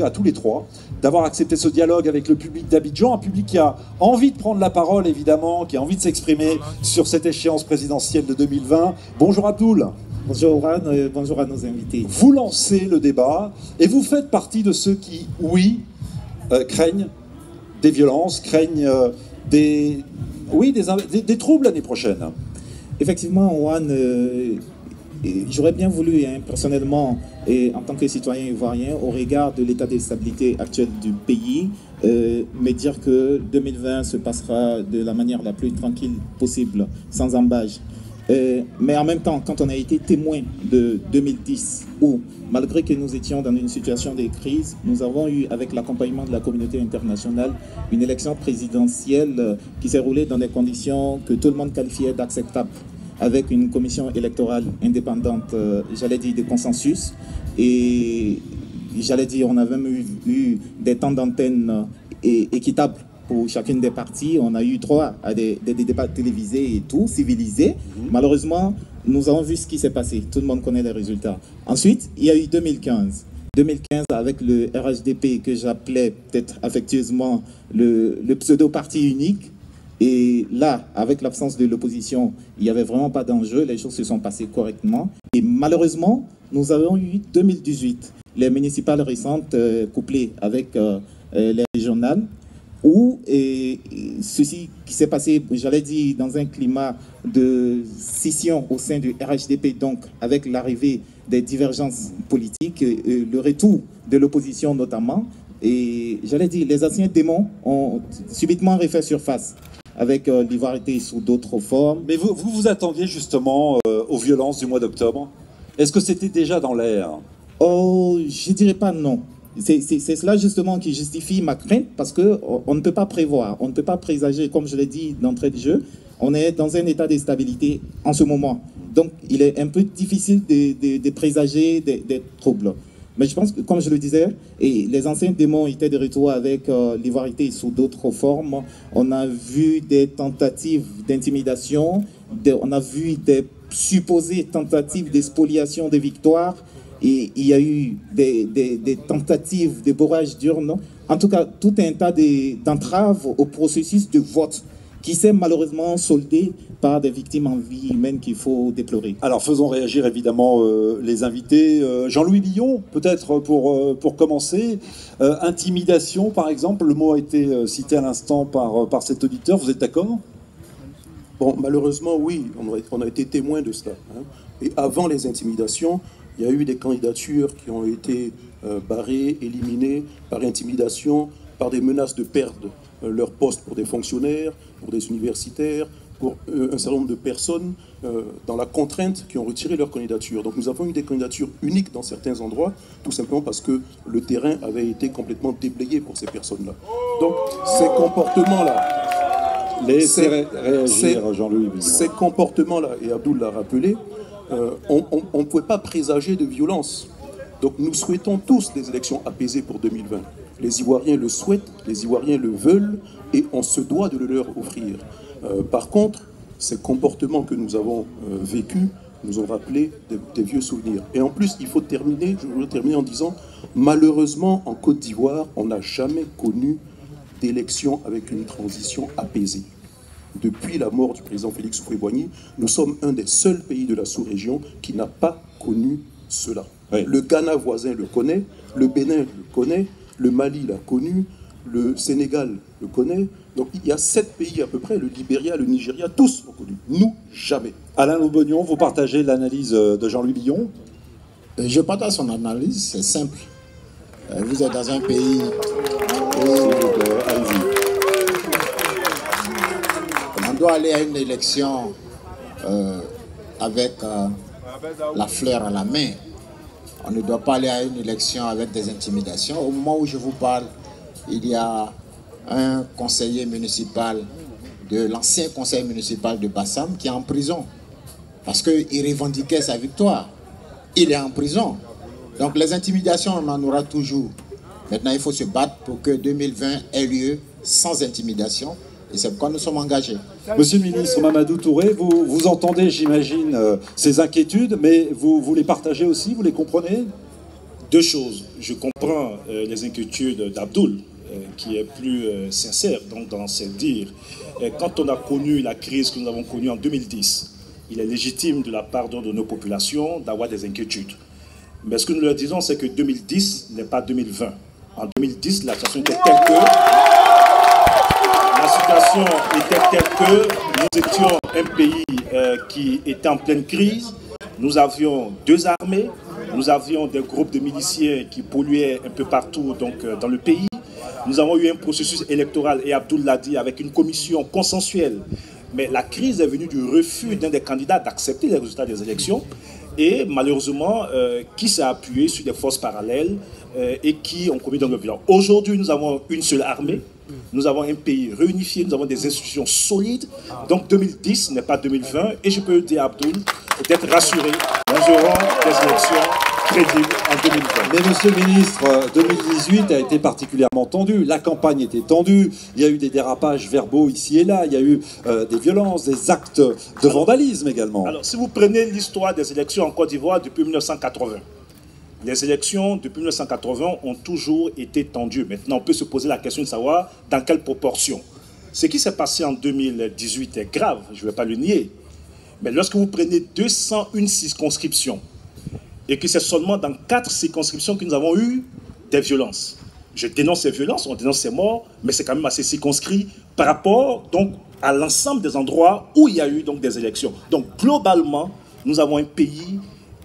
à tous les trois, d'avoir accepté ce dialogue avec le public d'Abidjan, un public qui a envie de prendre la parole évidemment, qui a envie de s'exprimer sur cette échéance présidentielle de 2020. Bonjour Abdoul. Bonjour Juan, bonjour à nos invités. Vous lancez le débat et vous faites partie de ceux qui, oui, craignent des violences, craignent des troubles l'année prochaine. Effectivement, Juan, j'aurais bien voulu, personnellement, et en tant que citoyen ivoirien, au regard de l'état de stabilité actuel du pays, me dire que 2020 se passera de la manière la plus tranquille possible, sans embâche. Mais en même temps, quand on a été témoin de 2010, où, malgré que nous étions dans une situation de crise, nous avons eu, avec l'accompagnement de la communauté internationale, une élection présidentielle qui s'est roulée dans des conditions que tout le monde qualifiait d'acceptables, avec une commission électorale indépendante, j'allais dire, de consensus. Et j'allais dire, on a même eu des temps d'antenne équitables pour chacune des parties. On a eu droit à des débats télévisés et tout, civilisés. Malheureusement, nous avons vu ce qui s'est passé. Tout le monde connaît les résultats. Ensuite, il y a eu 2015. 2015 avec le RHDP que j'appelais peut-être affectueusement le pseudo-parti unique. Et là, avec l'absence de l'opposition, il n'y avait vraiment pas d'enjeu. Les choses se sont passées correctement. Et malheureusement, nous avons eu 2018, les municipales récentes couplées avec les régionales, où ceci qui s'est passé, j'allais dire, dans un climat de scission au sein du RHDP, donc avec l'arrivée des divergences politiques, le retour de l'opposition notamment, et j'allais dire, les anciens démons ont subitement refait surface, avec l'ivoirité sous d'autres formes. Mais vous attendiez justement aux violences du mois d'octobre? Est-ce que c'était déjà dans l'air? Oh, je dirais pas non. C'est cela justement qui justifie ma crainte, parce qu'on ne peut pas prévoir, on ne peut pas présager, comme je l'ai dit d'entrée de jeu, on est dans un état de stabilité en ce moment. Donc il est un peu difficile de présager des troubles. Mais je pense que, comme je le disais, et les anciens démons étaient de retour avec l'ivoirité sous d'autres formes. On a vu des tentatives d'intimidation, on a vu des supposées tentatives d'expoliation des victoires, et il y a eu des tentatives de bourrage d'urnes. En tout cas, tout un tas d'entraves au processus de vote qui s'est malheureusement soldé par des victimes en vie humaine qu'il faut déplorer. Alors faisons réagir évidemment les invités. Jean-Louis Billon, peut-être pour commencer. Intimidation, par exemple, le mot a été cité à l'instant par cet auditeur, vous êtes d'accord? Bon, malheureusement, oui, on a été témoin de cela. Et avant les intimidations, il y a eu des candidatures qui ont été barrées, éliminées par intimidation, par des menaces de perdre leur poste pour des fonctionnaires, pour des universitaires, pour un certain nombre de personnes dans la contrainte qui ont retiré leur candidature. Donc nous avons eu des candidatures uniques dans certains endroits, tout simplement parce que le terrain avait été complètement déblayé pour ces personnes-là. Donc ces comportements-là... Laissez réagir Jean-Louis Billon. Ces comportements-là, et Abdoul l'a rappelé, on ne pouvait pas présager de violence. Donc nous souhaitons tous des élections apaisées pour 2020. Les Ivoiriens le souhaitent, les Ivoiriens le veulent, et on se doit de le leur offrir. Par contre, ces comportements que nous avons vécus nous ont rappelé des vieux souvenirs. Et en plus, je voudrais terminer en disant, malheureusement, en Côte d'Ivoire, on n'a jamais connu d'élection avec une transition apaisée. Depuis la mort du président Félix Houphouët-Boigny, nous sommes un des seuls pays de la sous-région qui n'a pas connu cela. Oui. Le Ghana voisin le connaît, le Bénin le connaît, le Mali l'a connu, le Sénégal le connaît. Donc il y a 7 pays à peu près, le Libéria, le Nigeria, tous l'ont connu. Nous, jamais. Alain Loubognon, vous partagez l'analyse de Jean-Louis Billon? Je partage son analyse, c'est simple. Vous êtes dans un pays où on doit aller à une élection avec la fleur à la main. On ne doit pas aller à une élection avec des intimidations. Au moment où je vous parle, il y a un conseiller municipal de l'ancien conseil municipal de Bassam qui est en prison parce qu'il revendiquait sa victoire. Il est en prison. Donc les intimidations, on en aura toujours. Maintenant, il faut se battre pour que 2020 ait lieu sans intimidation. Et c'est pourquoi nous sommes engagés. Monsieur le ministre Mamadou Touré, vous entendez, j'imagine, ces inquiétudes, mais vous les partagez aussi, vous les comprenez? Deux choses. Je comprends les inquiétudes d'Abdoul, qui est plus sincère donc, dans ses dires. Quand on a connu la crise que nous avons connue en 2010, il est légitime de la part de nos populations d'avoir des inquiétudes. Mais ce que nous leur disons, c'est que 2010 n'est pas 2020. En 2010, la situation était telle que... nous étions un pays qui était en pleine crise. Nous avions deux armées, nous avions des groupes de miliciens qui polluaient un peu partout donc, dans le pays. Nous avons eu un processus électoral, et Abdoul l'a dit, avec une commission consensuelle. Mais la crise est venue du refus d'un des candidats d'accepter les résultats des élections et malheureusement qui s'est appuyé sur des forces parallèles et qui ont commis le violence. Aujourd'hui, nous avons une seule armée, nous avons un pays réunifié, nous avons des institutions solides. Donc 2010 n'est pas 2020 et je peux dire à Abdoul d'être rassuré, nous aurons des élections crédible en 2020. Mais monsieur le ministre, 2018 a été particulièrement tendu. La campagne était tendue. Il y a eu des dérapages verbaux ici et là. Il y a eu des violences, des actes de vandalisme également. Alors, si vous prenez l'histoire des élections en Côte d'Ivoire depuis 1980, les élections depuis 1980 ont toujours été tendues. Maintenant, on peut se poser la question de savoir dans quelle proportion. Ce qui s'est passé en 2018 est grave, je ne vais pas le nier. Mais lorsque vous prenez 201 circonscriptions, et que c'est seulement dans 4 circonscriptions que nous avons eu des violences. Je dénonce ces violences, on dénonce ces morts, mais c'est quand même assez circonscrit par rapport donc, à l'ensemble des endroits où il y a eu donc, des élections. Donc globalement, nous avons un pays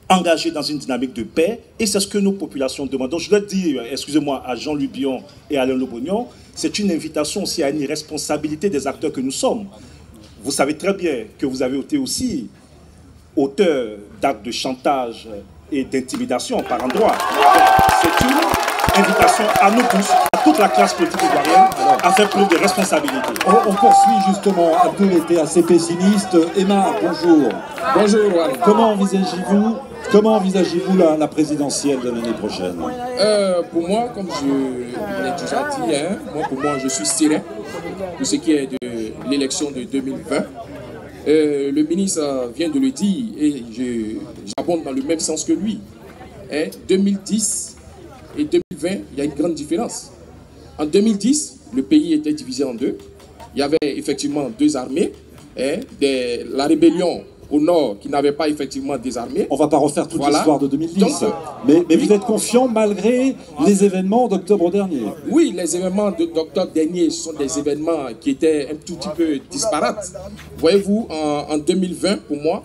engagé dans une dynamique de paix, et c'est ce que nos populations demandent. Donc je dois dire, excusez-moi, à Jean-Louis Billon et à Alain Lobognon, c'est une invitation aussi à une responsabilité des acteurs que nous sommes. Vous savez très bien que vous avez été aussi auteur d'actes de chantage et d'intimidation par endroit. C'est une invitation à nous tous, à toute la classe politique ivoirienne, à faire preuve de responsabilité. On poursuit justement. Abdoul était assez pessimiste. Emma, bonjour. Bonjour. Comment envisagez-vous la présidentielle de l'année prochaine? Pour moi, comme je l'ai déjà dit, pour moi, je suis serein pour ce qui est de l'élection de 2020. Le ministre vient de le dire et j'abonde dans le même sens que lui. 2010 et 2020, il y a une grande différence. En 2010, le pays était divisé en deux. Il y avait effectivement deux armées. La rébellion au nord qui n'avait pas effectivement des armées. On ne va pas refaire toute l'histoire de 2010. Donc, mais oui, vous êtes confiant malgré les événements d'octobre dernier? Oui, les événements d'octobre dernier sont des événements qui étaient un tout petit peu disparates. Voyez-vous, en 2020, pour moi,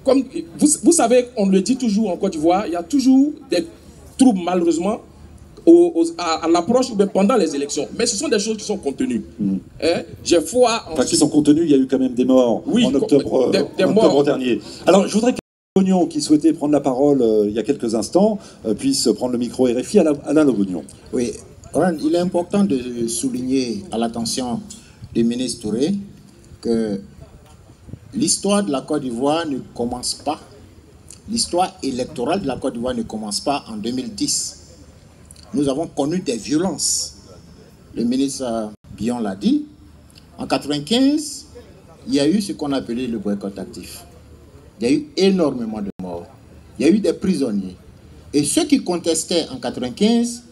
comme vous savez, on le dit toujours en Côte d'Ivoire, il y a toujours des troubles malheureusement à l'approche ou bien pendant les élections. Mais ce sont des choses qui sont contenues. J'ai foi en... Enfin, qui sont contenues, il y a eu quand même des morts en octobre, octobre dernier. Alors, je voudrais qu'Alain, qui souhaitait prendre la parole il y a quelques instants, puisse prendre le micro RFI. Alain Lobognon. Oui, il est important de souligner à l'attention du ministre Touré que l'histoire de la Côte d'Ivoire ne commence pas, l'histoire électorale de la Côte d'Ivoire ne commence pas en 2010. Nous avons connu des violences. Le ministre Billon l'a dit. En 1995, il y a eu ce qu'on appelait le boycott actif. Il y a eu énormément de morts. Il y a eu des prisonniers. Et ceux qui contestaient en 1995,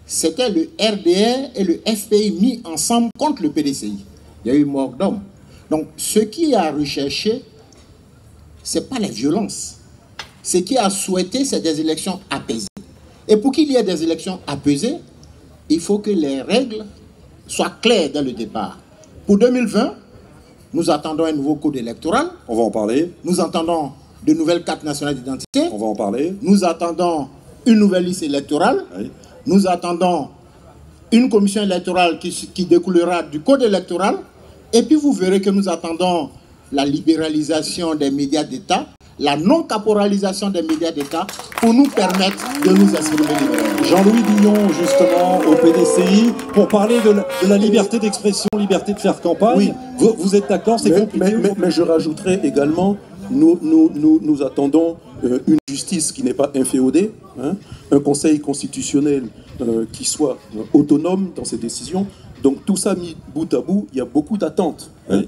c'était le RDR et le FPI mis ensemble contre le PDCI. Il y a eu mort d'hommes. Donc, ce qui a recherché, ce n'est pas les violences. Ce qui a souhaité, c'est des élections apaisées. Et pour qu'il y ait des élections apaisées, il faut que les règles soient claires dès le départ. Pour 2020, nous attendons un nouveau code électoral. On va en parler. Nous attendons de nouvelles cartes nationales d'identité. On va en parler. Nous attendons une nouvelle liste électorale. Oui. Nous attendons une commission électorale qui découlera du code électoral. Et puis vous verrez que nous attendons la libéralisation des médias d'État, la non-caporalisation des médias d'État pour nous permettre de nous exprimer librement. Jean-Louis Billon, justement, au PDCI, pour parler de la liberté d'expression, liberté de faire campagne. Oui. Vous êtes d'accord, c'est compliqué. Mais je rajouterai également, nous attendons une justice qui n'est pas inféodée, un conseil constitutionnel qui soit autonome dans ses décisions. Donc tout ça mis bout à bout, il y a beaucoup d'attentes. Oui.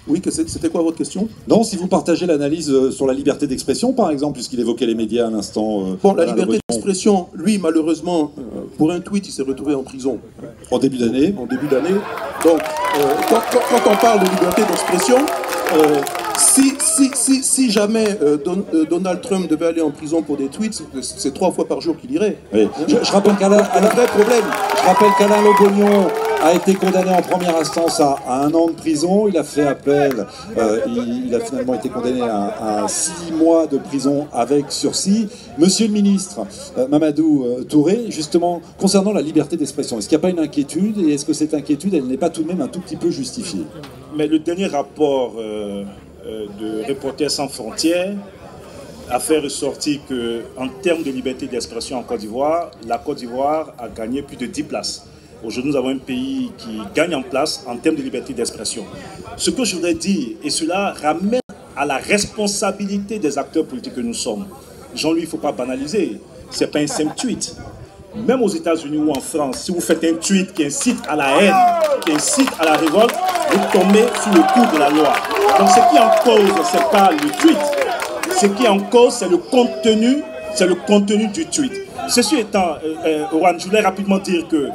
Oui, c'était quoi votre question? Non, si vous partagez l'analyse sur la liberté d'expression, par exemple, puisqu'il évoquait les médias à l'instant. Bon, la liberté d'expression, lui, malheureusement, pour un tweet, il s'est retrouvé en prison. En début d'année. En début d'année. Donc, quand on parle de liberté d'expression, si jamais Donald Trump devait aller en prison pour des tweets, c'est 3 fois par jour qu'il irait. Oui. Je rappelle qu'Alain Lobognon a été condamné en première instance à 1 an de prison. Il a fait appel. Il a finalement été condamné à 6 mois de prison avec sursis. Monsieur le ministre, Mamadou Touré, justement, concernant la liberté d'expression, est-ce qu'il n'y a pas une inquiétude? Et est-ce que cette inquiétude, elle n'est pas tout de même un tout petit peu justifiée? Mais le dernier rapport de Reporters sans frontières a fait ressortir qu'en termes de liberté d'expression en Côte d'Ivoire, la Côte d'Ivoire a gagné plus de 10 places. Aujourd'hui, nous avons un pays qui gagne en place en termes de liberté d'expression. Ce que je voudrais dire, et cela ramène à la responsabilité des acteurs politiques que nous sommes. Jean-Louis, il ne faut pas banaliser. Ce n'est pas un simple tweet. Même aux États-Unis ou en France, si vous faites un tweet qui incite à la haine, qui incite à la révolte, vous tombez sous le coup de la loi. Donc ce qui est en cause, ce n'est pas le tweet. Ce qui est en cause, c'est le contenu du tweet. Ceci étant, Juan, je voulais rapidement dire que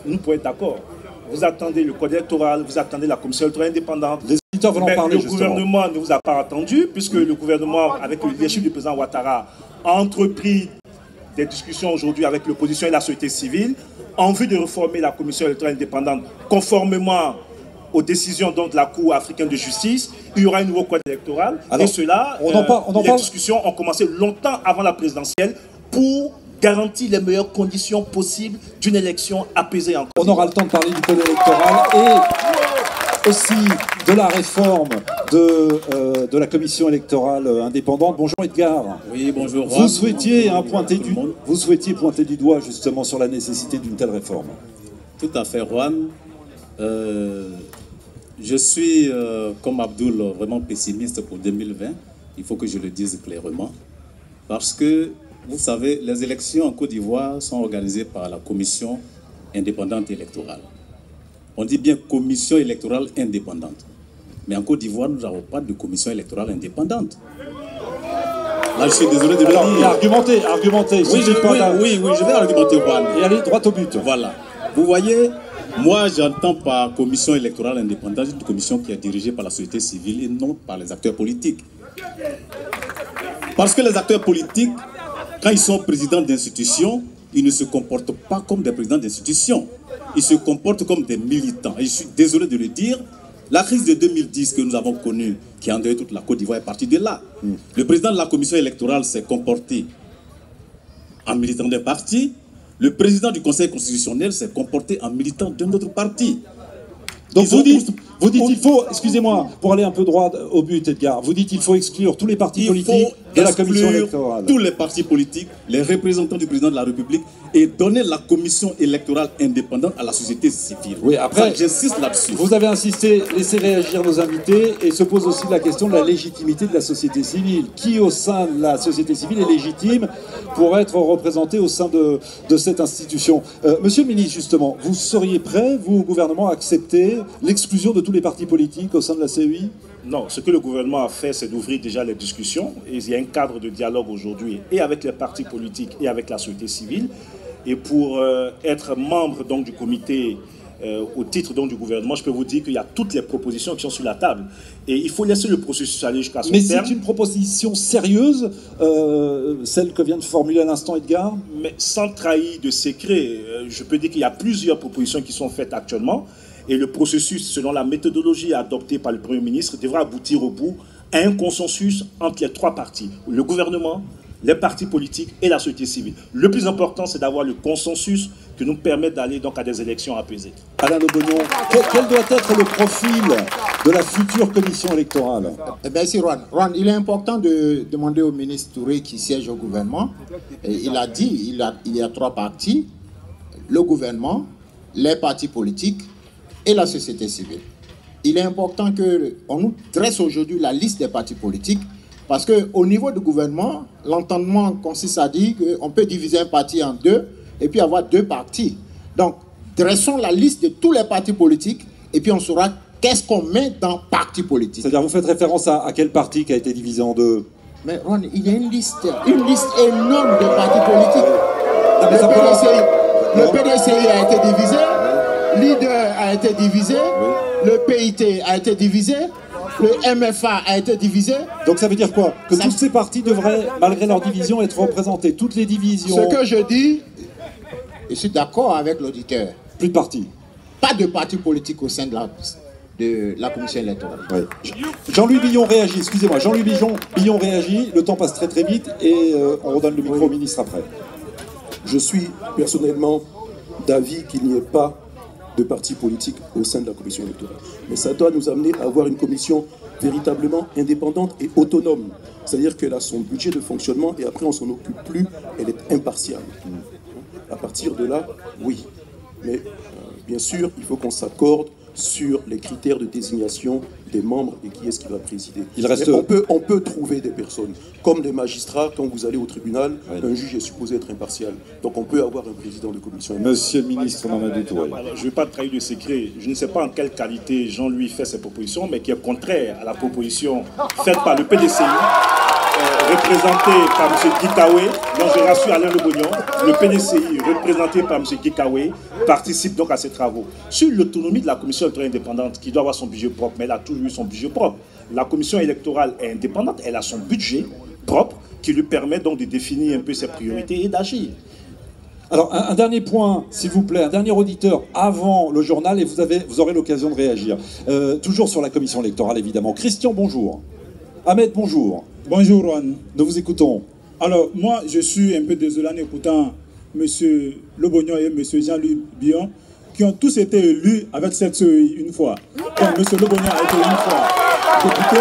nous pouvons être d'accord. Vous attendez le code électoral, vous attendez la commission électorale indépendante. Les auditeurs veulent en parler, le gouvernement ne vous a pas attendu, puisque le gouvernement, avec le leadership du président Ouattara, a entrepris des discussions aujourd'hui avec l'opposition et la société civile en vue de réformer la commission électorale indépendante conformément aux décisions de la Cour africaine de justice. Il y aura un nouveau code électoral. Alors, et cela, les discussions ont commencé longtemps avant la présidentielle pour garantir les meilleures conditions possibles d'une élection apaisée en Côte d'Ivoire. On aura le temps de parler du code électoral et aussi de la réforme de la commission électorale indépendante. Bonjour Edgar. Oui, bonjour. Vous souhaitiez pointer du doigt justement sur la nécessité d'une telle réforme. Tout à fait, Juan. Je suis, comme Abdoul, vraiment pessimiste pour 2020. Il faut que je le dise clairement. Parce que, vous savez, les élections en Côte d'Ivoire sont organisées par la commission indépendante électorale. On dit bien commission électorale indépendante. Mais en Côte d'Ivoire, nous n'avons pas de commission électorale indépendante. Là, je suis désolé de le dire. Argumentez. Oui, je vais argumenter, Juan. Et aller droit au but. Voilà. Vous voyez, moi, j'entends par commission électorale indépendante une commission qui est dirigée par la société civile et non par les acteurs politiques. Parce que les acteurs politiques, quand ils sont présidents d'institutions, ils ne se comportent pas comme des présidents d'institutions. Ils se comportent comme des militants. Et je suis désolé de le dire, la crise de 2010 que nous avons connue, qui a endeuillé toute la Côte d'Ivoire, est partie de là. Le président de la commission électorale s'est comporté en militant d'un parti. Le président du Conseil constitutionnel s'est comporté en militant d'un autre parti. Donc vous dites il faut, excusez-moi, pour aller un peu droit au but, Edgar, vous dites qu'il faut exclure tous les partis politiques de la commission électorale. Tous les partis politiques, les représentants du président de la République, et donner la commission électorale indépendante à la société civile. Oui, après, j'insiste là-dessus. Vous avez insisté, laissez réagir nos invités, et se pose aussi la question de la légitimité de la société civile. Qui au sein de la société civile est légitime pour être représenté au sein de cette institution? Monsieur le ministre, justement, vous seriez prêt, vous, au gouvernement, à accepter l'exclusion de tous les partis politiques au sein de la CEI? Non, ce que le gouvernement a fait, c'est d'ouvrir déjà les discussions. Et il y a un cadre de dialogue aujourd'hui, et avec les partis politiques, et avec la société civile. Et pour être membre donc, du comité, au titre donc, du gouvernement, je peux vous dire qu'il y a toutes les propositions qui sont sur la table. Et il faut laisser le processus aller jusqu'à son terme. Mais c'est une proposition sérieuse, celle que vient de formuler à l'instant Edgar? Mais sans trahir de secret, je peux dire qu'il y a plusieurs propositions qui sont faites actuellement. Et le processus, selon la méthodologie adoptée par le Premier ministre, devra aboutir au bout à un consensus entre les 3 partis. Le gouvernement, les partis politiques et la société civile. Le plus important, c'est d'avoir le consensus qui nous permet d'aller donc à des élections apaisées. Alain Lobognon, quel doit être le profil de la future commission électorale? Eh bien, si Juan, il est important de demander au ministre Touré qui siège au gouvernement. Et il a dit, il y a 3 partis, le gouvernement, les partis politiques et la société civile. Il est important qu'on nous dresse aujourd'hui la liste des partis politiques parce qu'au niveau du gouvernement, l'entendement consiste à dire qu'on peut diviser un parti en 2 et puis avoir 2 partis. Donc, dressons la liste de tous les partis politiques et puis on saura qu'est-ce qu'on met dans parti politique. C'est-à-dire, vous faites référence à quel parti qui a été divisé en deux? Mais Ron, il y a une liste énorme de partis politiques. Le PDCI a été divisé, Leader a été divisé, le PIT a été divisé, le MFA a été divisé. Donc ça veut dire quoi? Que tous ces partis devraient, malgré leur division, être représentés. Toutes les divisions. Ce que je dis, je suis d'accord avec l'auditeur. Plus de partis. Pas de parti politique au sein de la commission électorale. Ouais. Jean-Louis Billon réagit, excusez-moi, Jean-Louis Billon réagit, le temps passe très très vite et on redonne le micro au ministre après. Je suis personnellement d'avis qu'il n'y ait pas de parti politique au sein de la commission électorale. Mais ça doit nous amener à avoir une commission véritablement indépendante et autonome. C'est-à-dire qu'elle a son budget de fonctionnement et après on s'en occupe plus, elle est impartiale. À partir de là, oui. Mais bien sûr, il faut qu'on s'accorde sur les critères de désignation des membres et qui est-ce qui va présider. On peut trouver des personnes, comme des magistrats, quand vous allez au tribunal, un juge est supposé être impartial. Donc on peut avoir un président de commission. Monsieur le ministre Mamadou Touré. Je ne vais pas trahir de secret. Je ne sais pas en quelle qualité Jean-Louis fait ses propositions, mais qui est contraire à la proposition faite par le PDCI, représenté par M. Guikawe, dont je rassure Alain Lebognon. Le PDCI, représenté par M. Guikawe, participe donc à ces travaux. Sur l'autonomie de la commission électorale indépendante, qui doit avoir son budget propre, mais elle a toujours eu son budget propre. La commission électorale est indépendante, elle a son budget propre, qui lui permet donc de définir un peu ses priorités et d'agir. Alors, un dernier point, s'il vous plaît, un dernier auditeur avant le journal, et vous aurez l'occasion de réagir. Toujours sur la commission électorale, évidemment. Christian, bonjour. Ahmed, bonjour. Bonjour, Juan. Nous vous écoutons. Alors, moi, je suis un peu désolé en écoutant M. Lebognon et M. Jean-Louis Billon, qui ont tous été élus avec cette CEI une fois. Donc, M. Lebognon a été une fois député,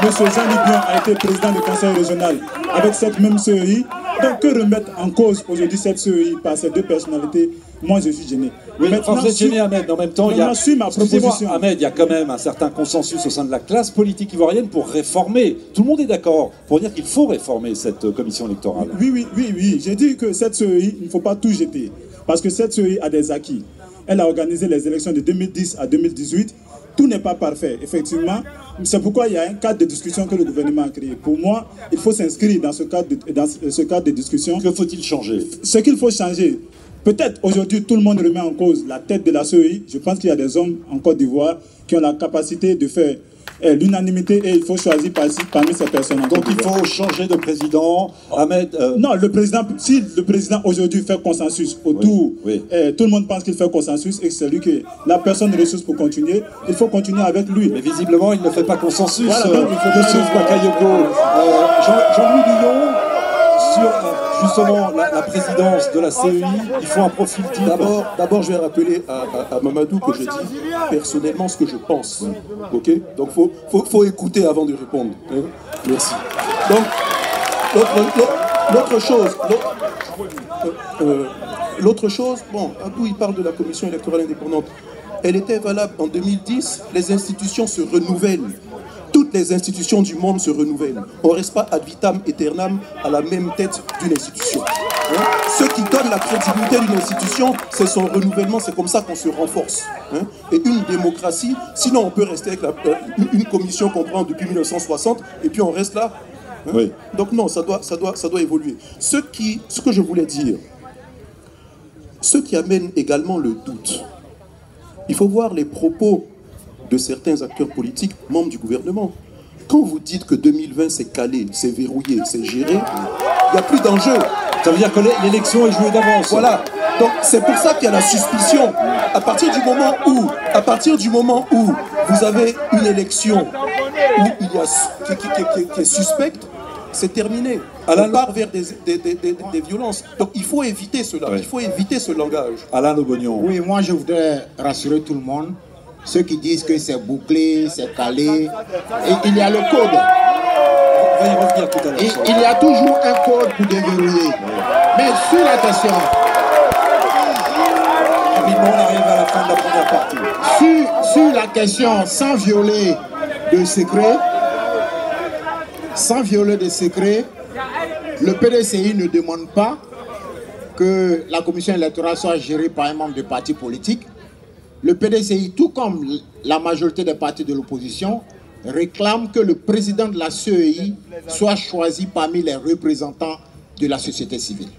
M. Jean-Louis Billon a été président du conseil régional avec cette même CEI. Donc, que remettre en cause aujourd'hui cette CEI par ces deux personnalités, moi, je suis gêné. Oui, vous êtes gêné, Ahmed, mais en même temps, il y a... ma proposition. Ahmed, il y a quand même un certain consensus au sein de la classe politique ivoirienne pour réformer. Tout le monde est d'accord pour dire qu'il faut réformer cette commission électorale. Oui. J'ai dit que cette CEI, il ne faut pas tout jeter. Parce que cette CEI a des acquis. Elle a organisé les élections de 2010 à 2018. Tout n'est pas parfait, effectivement. C'est pourquoi il y a un cadre de discussion que le gouvernement a créé. Pour moi, il faut s'inscrire dans ce cadre de discussion. Que faut-il changer? Ce qu'il faut changer, peut-être aujourd'hui tout le monde remet en cause la tête de la CEI. Je pense qu'il y a des hommes en Côte d'Ivoire qui ont la capacité de faire l'unanimité et il faut choisir parmi ces personnes. Donc il faut changer de président. Ahmed, non, le président, si le président aujourd'hui fait consensus autour, tout le monde pense qu'il fait consensus et que c'est lui qui est la personne ressource pour continuer, il faut continuer avec lui. Mais visiblement, il ne fait pas consensus. Voilà, donc il faut Monsieur Bakayoko, Jean-Louis Billon, sur justement la présidence de la CEI, il faut un profil type. D'abord, je vais rappeler à Mamadou que je dis personnellement ce que je pense. Ok? Donc, faut écouter avant de répondre. Hein? Merci. Donc, l'autre chose, bon, Abdou, il parle de la commission électorale indépendante. Elle était valable en 2010. Les institutions se renouvellent. Toutes les institutions du monde se renouvellent. On ne reste pas ad vitam aeternam à la même tête d'une institution. Hein? Ce qui donne la crédibilité d'une institution, c'est son renouvellement, c'est comme ça qu'on se renforce. Hein? Et une démocratie, sinon on peut rester avec une commission qu'on prend depuis 1960 et puis on reste là. Hein? Oui. Donc non, ça doit évoluer. Ce que je voulais dire, ce qui amène également le doute, il faut voir les propos de certains acteurs politiques, membres du gouvernement. Quand vous dites que 2020 c'est calé, c'est verrouillé, c'est géré, il n'y a plus d'enjeu. Ça veut dire que l'élection est jouée d'avance. Voilà. Donc c'est pour ça qu'il y a la suspicion. À partir du moment où vous avez une élection où il y a, qui est suspecte, c'est terminé. On part vers des violences. Donc il faut éviter cela. Oui. Il faut éviter ce langage. Alain Lebognon. Oui, moi je voudrais rassurer tout le monde. Ceux qui disent que c'est bouclé, c'est calé. Et il y a le code. On va y revenir tout à l'heure. Il y a toujours un code pour déverrouiller. Mais sur la question... Rapidement, on arrive à la fin de la première partie. Sur la question, sans violer de secret, le PDCI ne demande pas que la commission électorale soit gérée par un membre de parti politique. le PDCI, tout comme la majorité des partis de l'opposition, réclame que le président de la CEI soit choisi parmi les représentants de la société civile.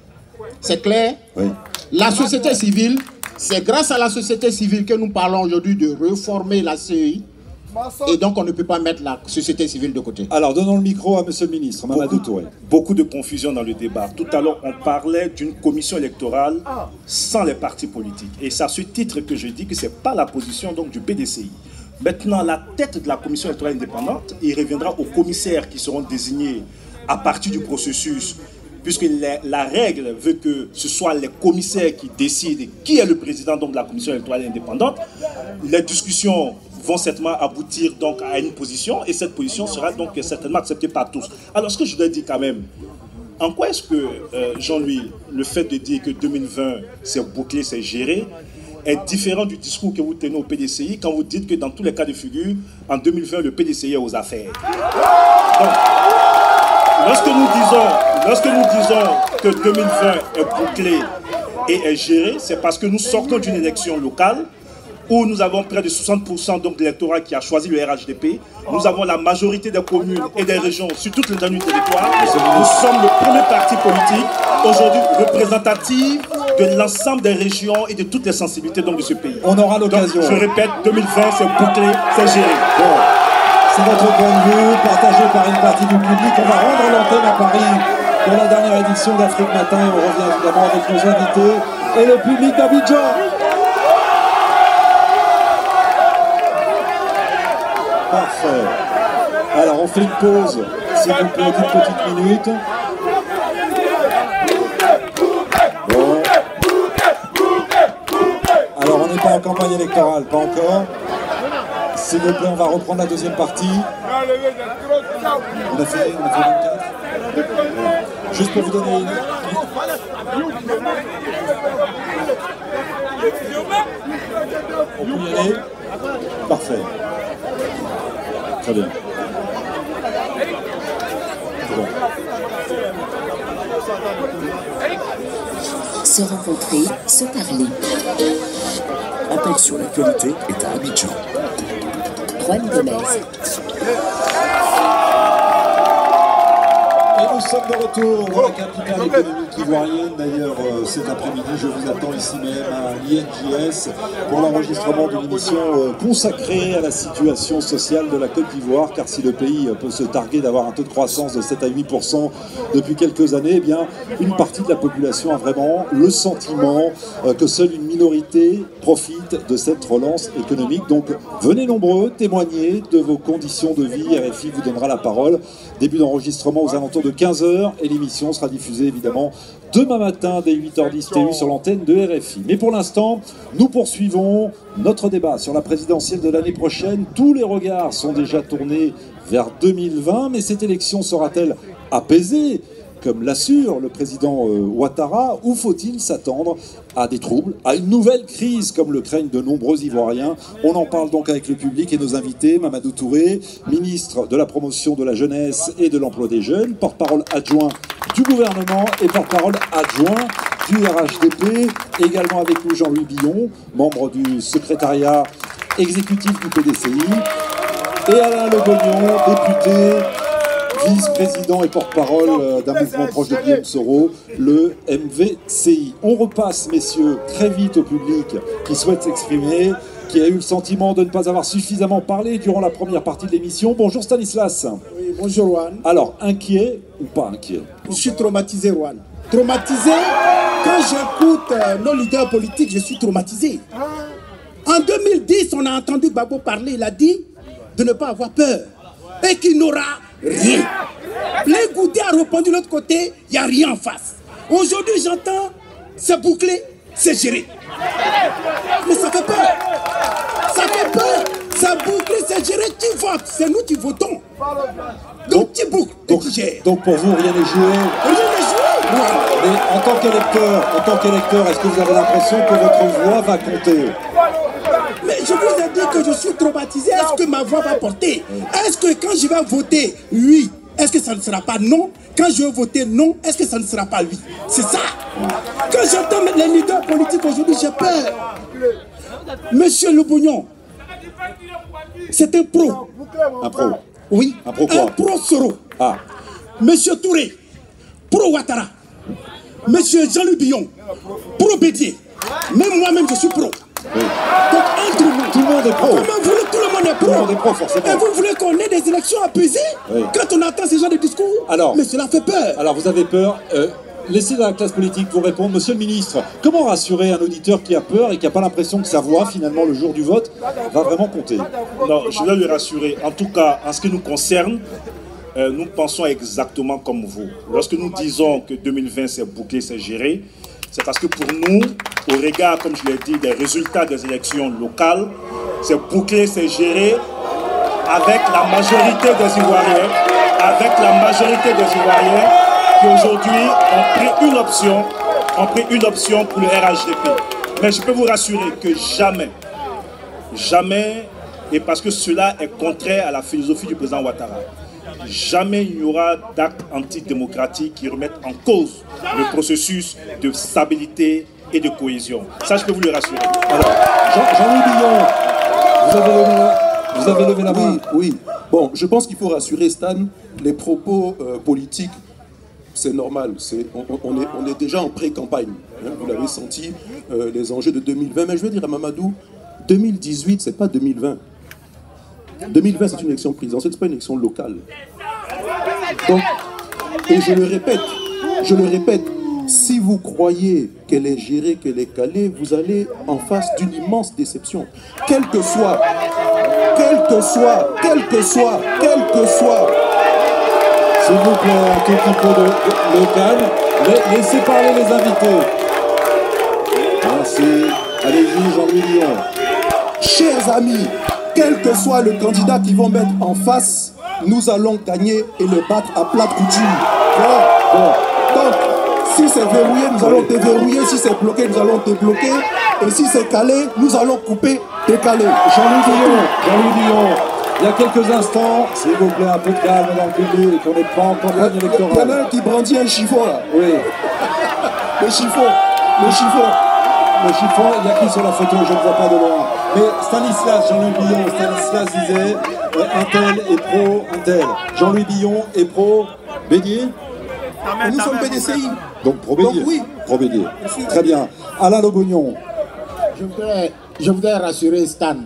C'est clair? Oui. La société civile, c'est grâce à la société civile que nous parlons aujourd'hui de réformer la CEI. Et donc on ne peut pas mettre la société civile de côté. Alors donnons le micro à monsieur le ministre, Mamadou Touré. Beaucoup de confusion dans le débat. Tout à l'heure, on parlait d'une commission électorale sans les partis politiques. Et c'est à ce titre que je dis que ce n'est pas la position donc, du PDCI. Maintenant, la tête de la commission électorale indépendante, il reviendra aux commissaires qui seront désignés à partir du processus, puisque la règle veut que ce soit les commissaires qui décident qui est le président donc, de la commission électorale indépendante. Les discussions vont certainement aboutir donc à une position, et cette position sera donc certainement acceptée par tous. Alors, ce que je voudrais dire quand même, en quoi est-ce que, Jean-Louis, le fait de dire que 2020, c'est bouclé, c'est géré, est différent du discours que vous tenez au PDCI quand vous dites que dans tous les cas de figure, en 2020, le PDCI est aux affaires. Donc, lorsque nous disons que 2020 est bouclé et est géré, c'est parce que nous sortons d'une élection locale où nous avons près de 60% donc de l'électorat qui a choisi le RHDP. Nous avons la majorité des communes et des régions sur toute l'étendue du territoire. Nous sommes le premier parti politique aujourd'hui représentatif de l'ensemble des régions et de toutes les sensibilités donc, de ce pays. On aura l'occasion. Je répète, 2020, c'est bouclé, c'est géré. Bon. C'est votre point de vue, partagé par une partie du public. On va rendre l'antenne à Paris pour la dernière édition d'Afrique Matin. Et on revient évidemment avec nos invités et le public d'Abidjan. Parfait. Alors on fait une pause, s'il vous plaît, d'une petite minute. Bon. Alors on n'est pas en campagne électorale, pas encore. S'il vous plaît, on va reprendre la deuxième partie. On a fait 24. Juste pour vous donner une... On peut y aller? Parfait. Très bien. Bon. Se rencontrer, se parler. Appel sur l'actualité est à Abidjan. Juan Gomez. Et nous sommes de retour dans la capitale économique ivoirienne. D'ailleurs, cet après-midi, je vous attends ici même à l'INJS pour l'enregistrement d'une émission consacrée à la situation sociale de la Côte d'Ivoire. Car si le pays peut se targuer d'avoir un taux de croissance de 7 à 8% depuis quelques années, eh bien, une partie de la population a vraiment le sentiment que seule une minorité profite de cette relance économique. Donc, venez nombreux témoigner de vos conditions de vie. RFI vous donnera la parole. Début d'enregistrement aux alentours de 15h et l'émission sera diffusée évidemment demain matin dès 8h10 TU sur l'antenne de RFI. Mais pour l'instant, nous poursuivons notre débat sur la présidentielle de l'année prochaine. Tous les regards sont déjà tournés vers 2020, mais cette élection sera-t-elle apaisée, comme l'assure le président Ouattara, ou faut-il s'attendre à des troubles, à une nouvelle crise, comme le craignent de nombreux Ivoiriens? On en parle donc avec le public et nos invités. Mamadou Touré, ministre de la promotion de la jeunesse et de l'emploi des jeunes, porte-parole adjoint du gouvernement et porte-parole adjoint du RHDP. Également avec nous Jean-Louis Billon, membre du secrétariat exécutif du PDCI. Et Alain Lebognon, député, vice-président et porte-parole d'un mouvement proche de Guillaume Soro, le MVCI. On repasse, messieurs, très vite au public qui souhaite s'exprimer, qui a eu le sentiment de ne pas avoir suffisamment parlé durant la première partie de l'émission. Bonjour Stanislas. Oui, bonjour Juan. Alors, inquiet ou pas inquiet? Je suis traumatisé, Juan. Traumatisé, quand j'écoute nos leaders politiques, je suis traumatisé. En 2010, on a entendu Gbagbo parler, il a dit de ne pas avoir peur et qu'il n'aura rien. Les Goudé a répondu de l'autre côté, il n'y a rien en face. Aujourd'hui, j'entends, c'est bouclé, c'est géré. Mais ça fait peur. Ça fait peur. C'est bouclé, c'est géré, tu votes. C'est nous qui votons. Donc tu boucles et tu gères. Donc pour vous, rien n'est joué. Rien n'est joué. Mais en tant qu'électeur, est-ce que vous avez l'impression que votre voix va compter? Mais je vous ai dit que je suis traumatisé. Est-ce que ma voix va porter? Est-ce que quand je vais voter, oui, est-ce que ça ne sera pas non? Quand je vais voter non, est-ce que ça ne sera pas oui? C'est ça. Quand j'entends les leaders politiques aujourd'hui, j'ai peur. Monsieur Lobognon, c'est un pro. Un pro? Oui. Un pro quoi? Un pro Soro. Ah. Monsieur Touré, pro Ouattara. Monsieur Jean-Luc Billon, pro Bédier. Même moi-même, je suis pro. Oui. Donc, entre nous, tout le monde est pro. Comment vous voulez, tout le monde est pro? Tout le monde est pro, forcément. Et vous voulez qu'on ait des élections apaisées? Oui. Quand on entend ce genre de discours? Alors, mais cela fait peur. Alors, vous avez peur. Laissez la classe politique vous répondre. Monsieur le ministre, comment rassurer un auditeur qui a peur et qui n'a pas l'impression que sa voix, finalement, le jour du vote, va vraiment compter? Non, je vais le rassurer. En tout cas, en ce qui nous concerne, nous pensons exactement comme vous. Lorsque nous disons que 2020 c'est bouclé, c'est géré, c'est parce que pour nous, au regard, comme je l'ai dit, des résultats des élections locales, c'est bouclé, c'est géré avec la majorité des Ivoiriens, qui aujourd'hui ont pris une option pour le RHDP. Mais je peux vous rassurer que jamais, et parce que cela est contraire à la philosophie du président Ouattara, jamais il n'y aura d'actes antidémocratiques qui remettent en cause le processus de stabilité et de cohésion. Ça, je peux vous le rassurer. Alors, Jean-Louis Billon, vous avez levé la main. Oui. Bon, je pense qu'il faut rassurer Stan. Les propos politiques, c'est normal. On est déjà en pré-campagne. Hein, vous l'avez senti, les enjeux de 2020. Mais je vais dire à Mamadou, 2018, c'est pas 2020. 2020, c'est une élection présidentielle, c'est pas une élection locale. Donc, et je le répète, si vous croyez qu'elle est gérée, qu'elle est calée, vous allez en face d'une immense déception. Quel que soit, s'il vous plaît, un tout petit peu de calme. Laissez parler les invités. Merci. Allez-y, Jean-Louis Billon. Chers amis, quel que soit le candidat qu'ils vont mettre en face, nous allons gagner et le battre à plate couture. Voilà. Bon. Donc, si c'est verrouillé, nous allons déverrouiller. Si c'est bloqué, nous allons débloquer. Et si c'est calé, nous allons couper, décaler. Jean-Louis Billon, il y a quelques instants, s'il vous plaît, un peu de calme dans le public, on n'est pas en campagne électorale. Il y en a un qui brandit un chiffon là. Oui. Le chiffon. Le chiffon, il y a qui sur la photo? Je ne vois pas de loin. Mais Stanislas, Jean-Louis Billon, Stanislas disait un tel est pro, un tel. Jean-Louis Billon est pro Bédier. Nous sommes PDCI. Donc pro Bédier. Donc oui. Pro Bédier. Très bien. Alain Lobognon. Je voudrais rassurer Stan.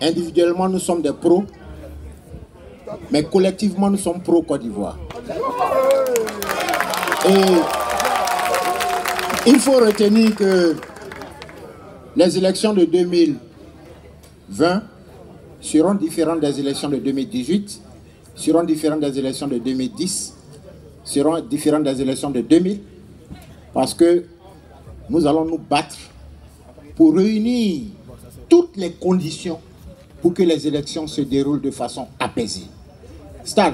Individuellement, nous sommes des pros, mais collectivement, nous sommes pro Côte d'Ivoire. Et il faut retenir que les élections de 2020 seront différentes des élections de 2018, seront différentes des élections de 2010, seront différentes des élections de 2000, parce que nous allons nous battre pour réunir toutes les conditions pour que les élections se déroulent de façon apaisée. Stan,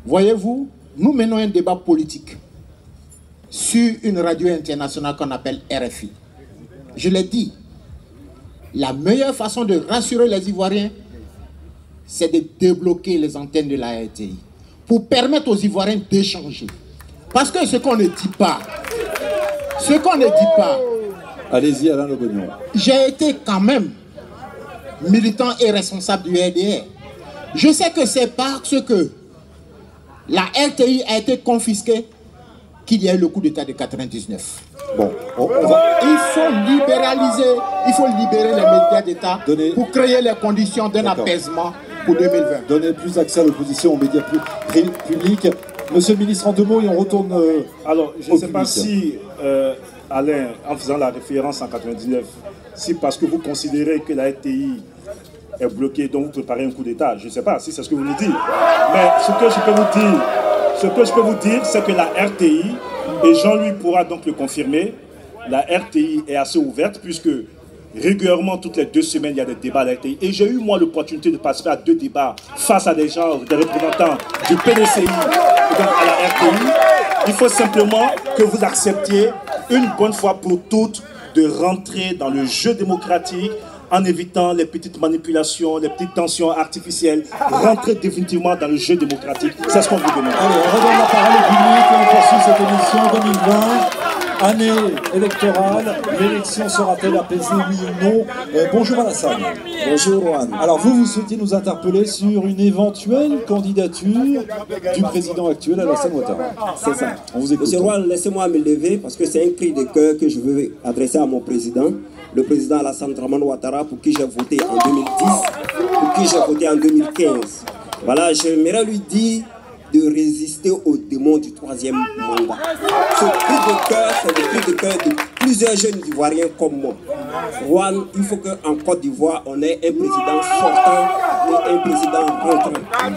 voyez-vous, nous menons un débat politique sur une radio internationale qu'on appelle RFI. Je l'ai dit, la meilleure façon de rassurer les Ivoiriens, c'est de débloquer les antennes de la RTI pour permettre aux Ivoiriens d'échanger. Parce que ce qu'on ne dit pas, Allez-y, Alain Lobognon. J'ai été quand même militant et responsable du RDR. Je sais que c'est parce que la RTI a été confisquée qu'il y a eu le coup d'État de 99. Bon, il faut libéraliser, il faut libérer les médias d'État pour créer les conditions d'un apaisement pour 2020. Donner plus accès à l'opposition aux médias publics. Monsieur le ministre, en deux mots, et on retourne alors, je ne sais pas si, Alain, en faisant la référence en 99, si parce que vous considérez que la RTI est bloquée, donc vous préparez un coup d'État. Je ne sais pas si c'est ce que vous nous dites. Mais ce que je peux vous dire, c'est que la RTI, et Jean-Louis pourra donc le confirmer, la RTI est assez ouverte puisque régulièrement, toutes les 2 semaines, il y a des débats à la RTI. Et j'ai eu, moi, l'opportunité de participer à 2 débats face à des gens, des représentants du PDCI et donc à la RTI. Il faut simplement que vous acceptiez une bonne fois pour toutes de rentrer dans le jeu démocratique en évitant les petites manipulations, les petites tensions artificielles, rentrer définitivement dans le jeu démocratique. C'est ce qu'on vous demande. Allez, on redonne la parole au public et on poursuit cette émission 2020. Année électorale, l'élection sera-t-elle apaisée, oui ou non? Bonjour Alassane. Bonjour Juan. Alors vous souhaitez nous interpeller sur une éventuelle candidature du président actuel Alassane Ouattara. C'est ça. On vous écoute. Monsieur Juan, laissez-moi me lever parce que c'est un cri de cœur que je veux adresser à mon président, le président Alassane Dramane Ouattara, pour qui j'ai voté en 2010, pour qui j'ai voté en 2015. Voilà, j'aimerais lui dire de résister au démon du troisième mandat. Ce cri de cœur, c'est le cri de cœur de plusieurs jeunes Ivoiriens comme moi. Juan, il faut qu'en Côte d'Ivoire, on ait un président sortant et un président rentrant.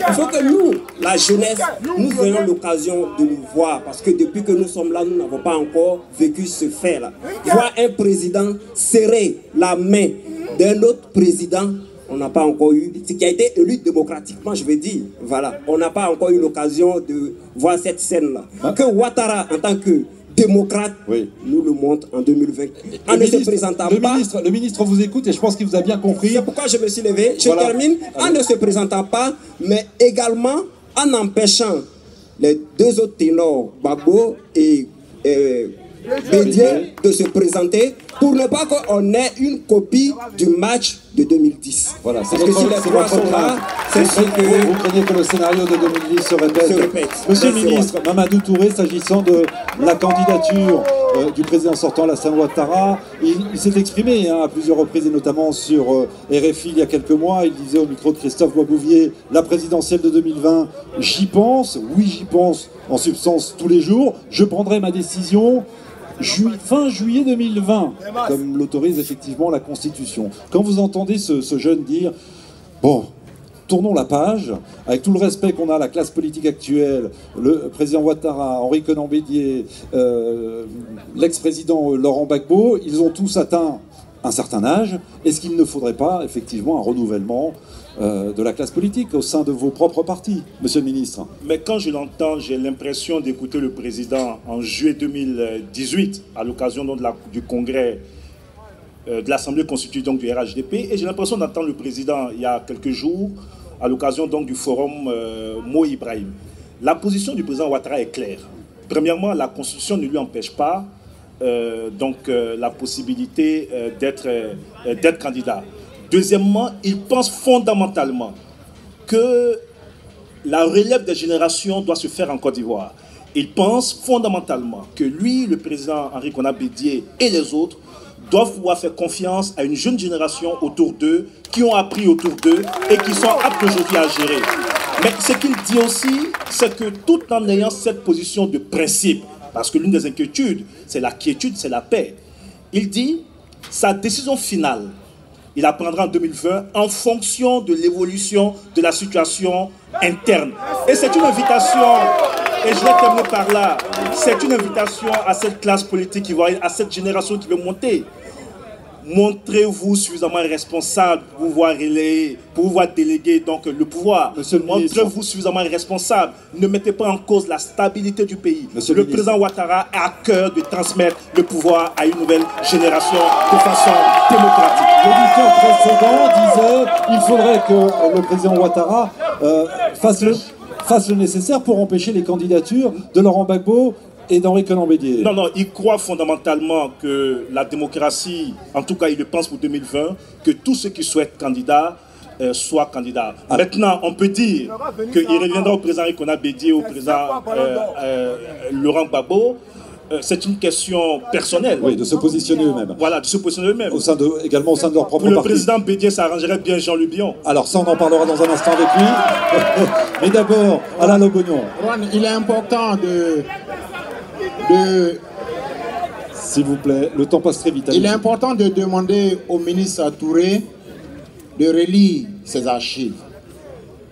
Il faut que nous, la jeunesse, nous ayons l'occasion de nous voir, parce que depuis que nous sommes là, nous n'avons pas encore vécu ce fait-là. Voir un président serrer la main d'un autre président, on n'a pas encore eu, ce qui a été élu démocratiquement, je veux dire, voilà, on n'a pas encore eu l'occasion de voir cette scène-là. Que Ouattara, en tant que démocrate, nous le montre en 2020. En ne se présentant pas... Le ministre vous écoute et je pense qu'il vous a bien compris. C'est pourquoi je me suis levé. Je termine. En ne se présentant pas, mais également en empêchant les deux autres ténors, Gbagbo et Bédié, de se présenter pour ne pas qu'on ait une copie du match de 2010. Voilà, parce que si les trois sont là, c'est sûr que... Vous craignez que le scénario de 2010 se répète. Monsieur le ministre, Mamadou Touré, s'agissant de la candidature du président sortant Alassane Ouattara, il s'est exprimé à plusieurs reprises, et notamment sur RFI il y a quelques mois. Il disait au micro de Christophe Boisbouvier, la présidentielle de 2020, j'y pense, en substance tous les jours, je prendrai ma décision fin juillet 2020, comme l'autorise effectivement la Constitution. Quand vous entendez ce jeune dire, bon, tournons la page, avec tout le respect qu'on a à la classe politique actuelle, le président Ouattara, Henri Konan Bédié, l'ex-président Laurent Gbagbo, ils ont tous atteint un certain âge. Est-ce qu'il ne faudrait pas effectivement un renouvellement de la classe politique au sein de vos propres partis, monsieur le ministre? Mais quand je l'entends, j'ai l'impression d'écouter le président en juillet 2018, à l'occasion du congrès de l'Assemblée constituée donc, du RHDP, et j'ai l'impression d'entendre le président il y a quelques jours, à l'occasion donc du forum Mo Ibrahim. La position du président Ouattara est claire. Premièrement, la Constitution ne lui empêche pas la possibilité d'être candidat. Deuxièmement, il pense fondamentalement que la relève des générations doit se faire en Côte d'Ivoire. Il pense fondamentalement que lui, le président Henri Konan Bédié et les autres doivent pouvoir faire confiance à une jeune génération autour d'eux, qui ont appris autour d'eux et qui sont aptes aujourd'hui à gérer. Mais ce qu'il dit aussi, c'est que tout en ayant cette position de principe, parce que l'une des inquiétudes, c'est la quiétude, c'est la paix, il dit sa décision finale, il la prendra en 2020 en fonction de l'évolution de la situation interne. Et c'est une invitation, et je vais terminer par là, c'est une invitation à cette classe politique ivoirienne, à cette génération qui veut monter. Montrez-vous suffisamment responsable pour pouvoir relayer, pour pouvoir déléguer donc le pouvoir. Montrez-vous suffisamment responsable. Ne mettez pas en cause la stabilité du pays. Le président Ouattara a à cœur de transmettre le pouvoir à une nouvelle génération de façon démocratique. L'auditeur précédent disait qu'il faudrait que le président Ouattara fasse le nécessaire pour empêcher les candidatures de Laurent Gbagbo et d'Henri Konan Bédié. Non, il croit fondamentalement que la démocratie, en tout cas il le pense pour 2020, que tous ceux qui souhaitent candidat soient candidats. Maintenant, on peut dire qu'il reviendra au président Henri Konan Bédié, au président Laurent Gbagbo. C'est une question personnelle. Oui, de se positionner eux-mêmes. Voilà, de se positionner eux-mêmes. Également au sein de leur propre parti. Pour le président Bédié, ça arrangerait bien Jean-Louis Billon. Alors ça, on en parlera dans un instant avec lui. Mais d'abord, Alain Lobognon. Il est important de... S'il vous plaît, le temps passe très vite. Il est important de demander au ministre Touré de relire ses archives.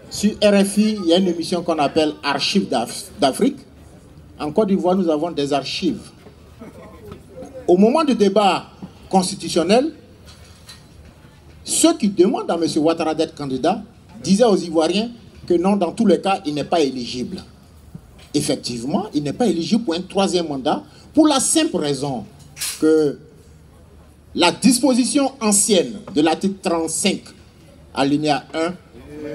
Sur RFI, il y a une émission qu'on appelle Archives d'Afrique. En Côte d'Ivoire, nous avons des archives. Au moment du débat constitutionnel, ceux qui demandent à M. Ouattara d'être candidat disaient aux Ivoiriens que non, dans tous les cas, il n'est pas éligible. Effectivement, il n'est pas éligible pour un troisième mandat, pour la simple raison que La disposition ancienne de l'article 35, alinéa 1,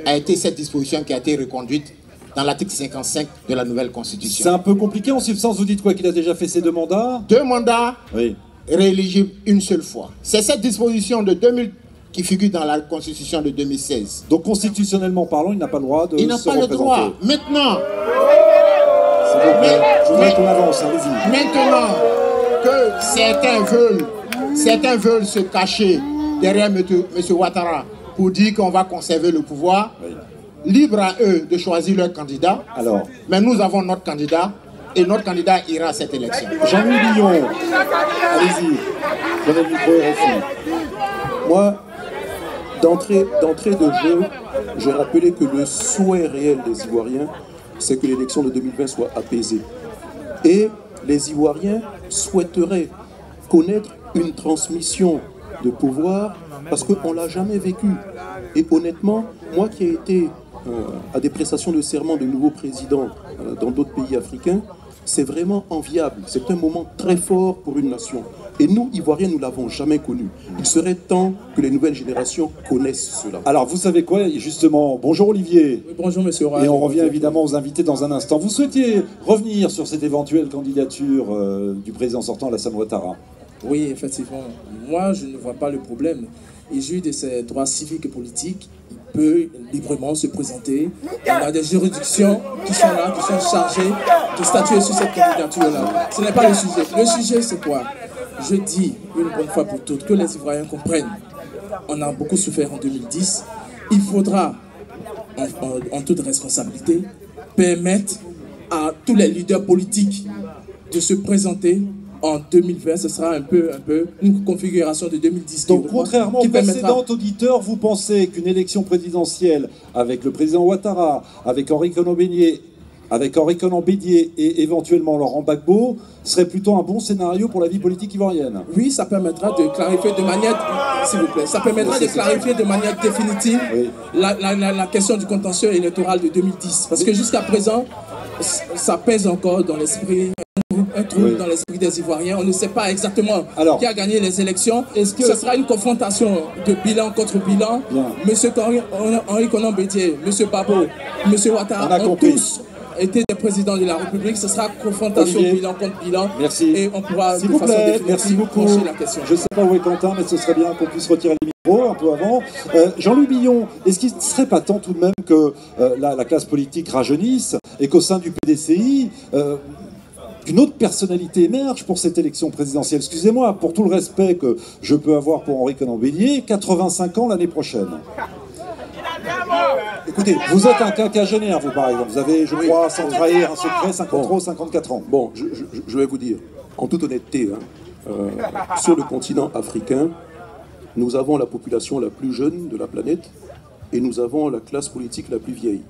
a été cette disposition qui a été reconduite dans l'article 55 de la nouvelle Constitution. C'est un peu compliqué en substance, vous dites quoi, qu'il a déjà fait ses 2 mandats? 2 mandats, oui. Rééligible une seule fois. C'est cette disposition de 2000 qui figure dans la Constitution de 2016. Donc constitutionnellement parlant, il n'a pas le droit de se représenter. Il n'a pas le droit. Maintenant, je voudrais qu'on avance, allez-y. Maintenant que certains veulent se cacher derrière M. Ouattara pour dire qu'on va conserver le pouvoir, oui. Libre à eux de choisir leur candidat. Alors. Mais nous avons notre candidat et notre candidat ira à cette élection. Jean-Louis Billon, allez-y, prenez le micro et refus. Moi, d'entrée de jeu, j'ai rappelé que le souhait réel des Ivoiriens, c'est que l'élection de 2020 soit apaisée. Et les Ivoiriens souhaiteraient connaître une transmission de pouvoir parce qu'on ne l'a jamais vécu. Et honnêtement, moi qui ai été à des prestations de serment de nouveaux présidents dans d'autres pays africains, c'est vraiment enviable. C'est un moment très fort pour une nation. Et nous, Ivoiriens, nous ne l'avons jamais connu. Il serait temps que les nouvelles générations connaissent cela. Alors, vous savez quoi, justement, bonjour Olivier. Oui, bonjour Monsieur Roy. Et on revient évidemment aux invités dans un instant. Vous souhaitiez revenir sur cette éventuelle candidature du président sortant Alassane Ouattara? Oui, effectivement. Moi, je ne vois pas le problème. Il jouit de ses droits civiques et politiques. Il peut librement se présenter. On a des juridictions qui sont là, qui sont chargées de statuer sur cette candidature-là. Ce n'est pas le sujet. Le sujet, c'est quoi? Je dis une bonne fois pour toutes que les Ivoiriens comprennent. On a beaucoup souffert en 2010. Il faudra, en toute responsabilité, permettre à tous les leaders politiques de se présenter en 2020. Ce sera un peu une configuration de 2010. Donc, contrairement au précédent auditeur, vous pensez qu'une élection présidentielle avec le président Ouattara, avec Henri Konan Bédié et éventuellement Laurent Gbagbo serait plutôt un bon scénario pour la vie politique ivoirienne? Oui, ça permettra de clarifier de manière, s'il vous plaît, ça permettra de clarifier de manière définitive la question du contentieux électoral de 2010. Parce que jusqu'à présent, ça pèse encore dans l'esprit, un trouble dans l'esprit des Ivoiriens. On ne sait pas exactement qui a gagné les élections. Est-ce que ce sera une confrontation de bilan contre bilan? Monsieur Henri Konan Bédié, Monsieur Babo, Monsieur Ouattara ont tous été des présidents de la République. Ce sera confrontation bilan contre bilan. Merci. Et on pourra de façon définitive trancher la question. Je ne sais pas où est Quentin, mais ce serait bien qu'on puisse retirer les micros un peu avant. Jean-Louis Billon, est-ce qu'il ne serait pas temps tout de même que la classe politique rajeunisse et qu'au sein du PDCI, qu'une autre personnalité émerge pour cette élection présidentielle? Excusez-moi, pour tout le respect que je peux avoir pour Henri Konan Bédié, 85 ans l'année prochaine. Écoutez, vous êtes un quinquagénaire, vous par exemple. Vous avez, je crois, sans trahir un secret, 54 ans. Bon, je vais vous dire, en toute honnêteté, sur le continent africain, nous avons la population la plus jeune de la planète et nous avons la classe politique la plus vieille.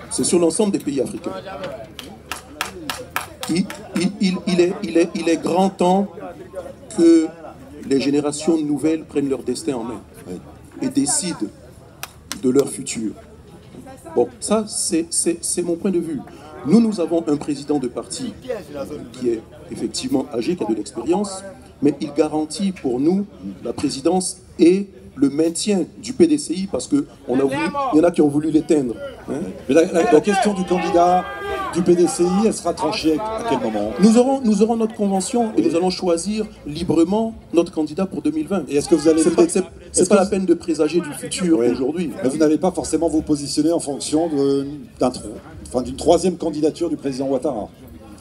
C'est sur l'ensemble des pays africains. Il est grand temps que les générations nouvelles prennent leur destin en main et décident de leur futur. Bon, ça, c'est mon point de vue. Nous avons un président de parti qui est effectivement âgé, qui a de l'expérience, mais il garantit pour nous la présidence et le maintien du PDCI parce qu'il y en a qui ont voulu l'éteindre. Hein. Mais la question du candidat du PDCI, elle sera tranchée à quel moment? Nous aurons notre convention et nous allons choisir librement notre candidat pour 2020. Et est-ce que vous allez... C'est pas la peine de présager du futur aujourd'hui. Mais vous n'allez pas forcément vous positionner en fonction d'une troisième candidature du président Ouattara?